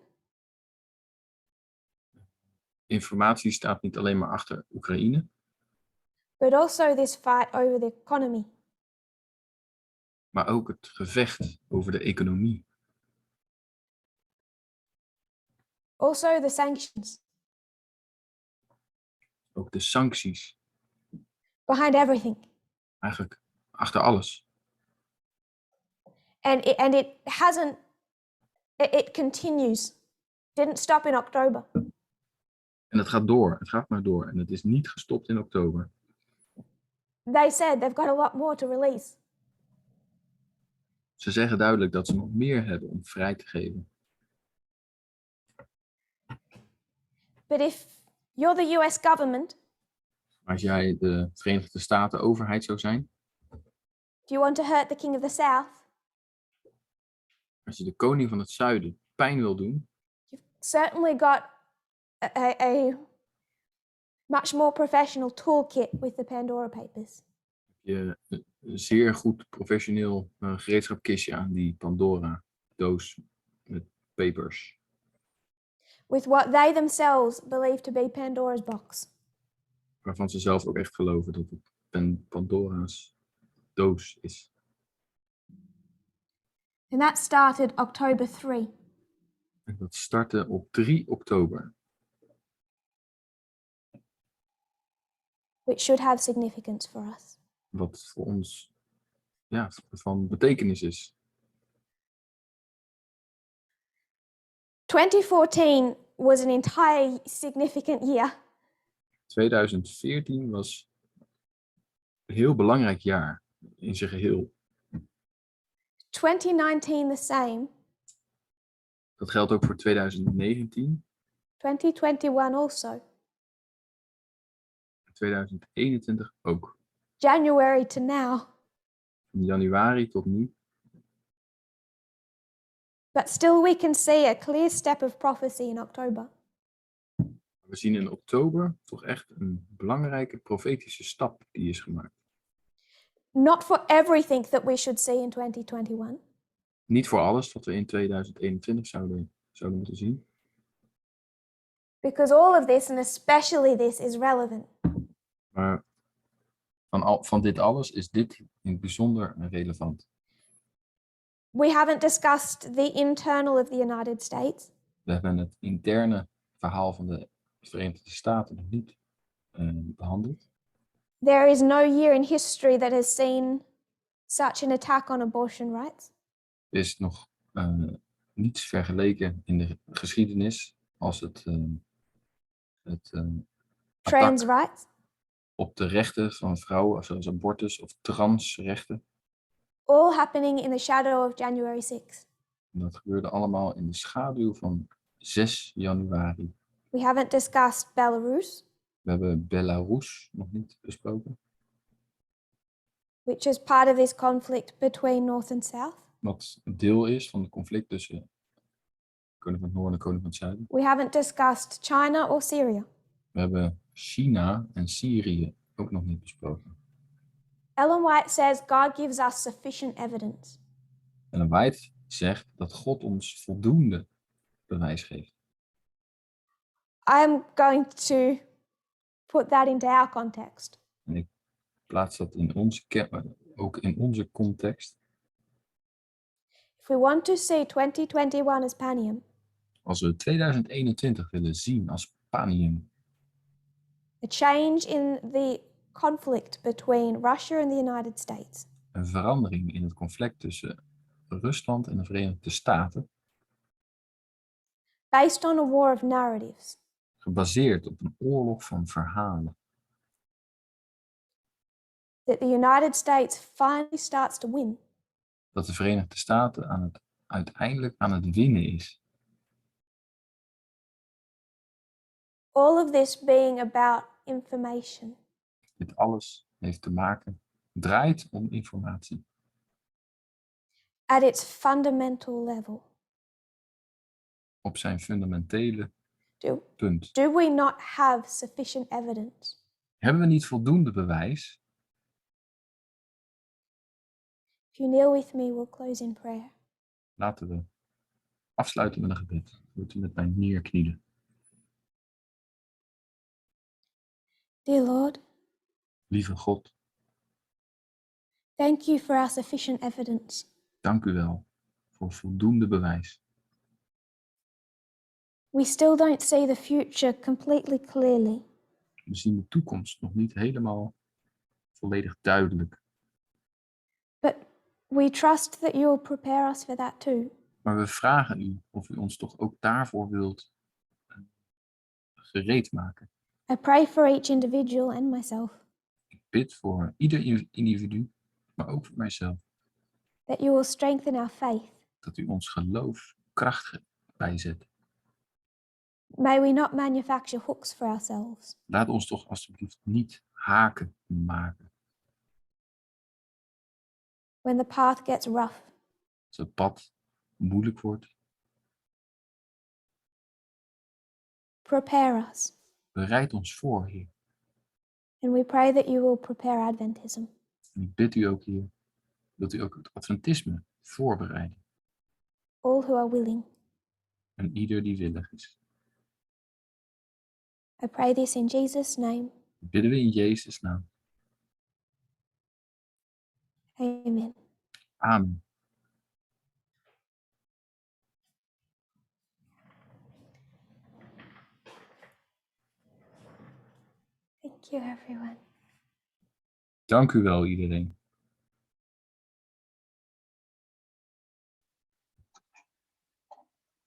informatie staat niet alleen maar achter Oekraïne, but also this fight over the economy. maar ook het gevecht over de economie. Also the sanctions. Ook de sancties. Behind everything. Eigenlijk achter alles. And it continues. Didn't stop in October. En het gaat door. Het gaat maar door. En het is niet gestopt in oktober. They said they've got a lot more to release. Ze zeggen duidelijk dat ze nog meer hebben om vrij te geven. But if you're the US government, Als jij de Verenigde Staten overheid zou zijn, do you want to hurt the king of the South? als je de koning van het zuiden pijn wil doen, You've certainly got a much more professional toolkit with the Pandora Papers. je een zeer goed professioneel gereedschapkistje aan die Pandora doos met papers. With what they themselves believe to be Pandora's box. Waarvan ze zelf ook echt geloven dat het Pandora's doos is. And that started October 3. En dat startte op 3 oktober. Which should have significance for us. Wat voor ons van betekenis is. 2014 was an entire significant year. 2014 was een heel belangrijk jaar in zijn geheel. 2019 the same. Dat geldt ook voor 2019. 2021 also. 2021 ook. January to now. Van januari tot nu. But still we can see a clear step of prophecy in October. We zien in oktober toch echt een belangrijke profetische stap die is gemaakt. Not for everything that we should see in 2021. Niet voor alles wat we in 2021 zouden moeten zien. Because all of this, and especially this, is relevant. Maar van dit alles is dit in het bijzonder relevant. We haven't discussed the internal of the United States. We hebben het interne verhaal van de Verenigde Staten nog niet behandeld. There is no year in history that has seen such an attack on abortion rights. Er is nog niets vergeleken in de geschiedenis als het Trans attack rights, op de rechten van vrouwen, zoals abortus of transrechten. all happening in the shadow of January 6th. En dat gebeurde allemaal in de schaduw van 6 januari. We haven't discussed Belarus, We hebben Belarus nog niet besproken, which is part of this conflict between North and South. wat een deel is van het conflict tussen koning van het Noorden en koning van het Zuiden. We haven't discussed China or Syria. We hebben China en Syrië ook nog niet besproken. Ellen White says God gives us sufficient evidence. Ellen White zegt dat God ons voldoende bewijs geeft. I am going to put that into our context. En ik plaats dat in ook in onze context. If we want to see 2021 as Panium, Als we 2021 willen zien als Panium, a change in the conflict between Russia and the United States, een verandering in het conflict tussen Rusland en de Verenigde Staten, based on a war of narratives, gebaseerd op een oorlog van verhalen, that the United States finally starts to win, dat de Verenigde Staten uiteindelijk aan het winnen is. all of this being about information. Dit alles heeft te maken, draait om informatie. At its fundamental level. Op zijn fundamentele punt. Do we not have sufficient evidence? Hebben we niet voldoende bewijs? If you kneel with me, we'll close in prayer. Laten we afsluiten met een gebed. Wilt u met mij neerknielen? Dear Lord, Lieve God, thank you for our sufficient evidence. dank u wel voor voldoende bewijs. We still don't see the future completely clearly. We zien de toekomst nog niet helemaal volledig duidelijk. But we trust that you will prepare us for that too. Maar we vragen u of u ons toch ook daarvoor wilt gereed maken. I pray for each individual and myself. Ik bid voor ieder individu, maar ook voor mijzelf. That you will strengthen our faith. Dat u ons geloof kracht bijzet. May we not manufacture hooks for ourselves. Laat ons toch alsjeblieft niet haken maken. When the path gets rough. Als het pad moeilijk wordt. Prepare us. Bereid ons voor, Heer. And we pray that you will prepare Adventism. En ik bid u ook, Heer, wilt u ook het Adventisme voorbereiden. All who are willing. En ieder die willig is. I pray this in Jesus' name. Bidden we in Jezus' naam. Amen. Amen. Thank you, everyone. Dank u wel, iedereen.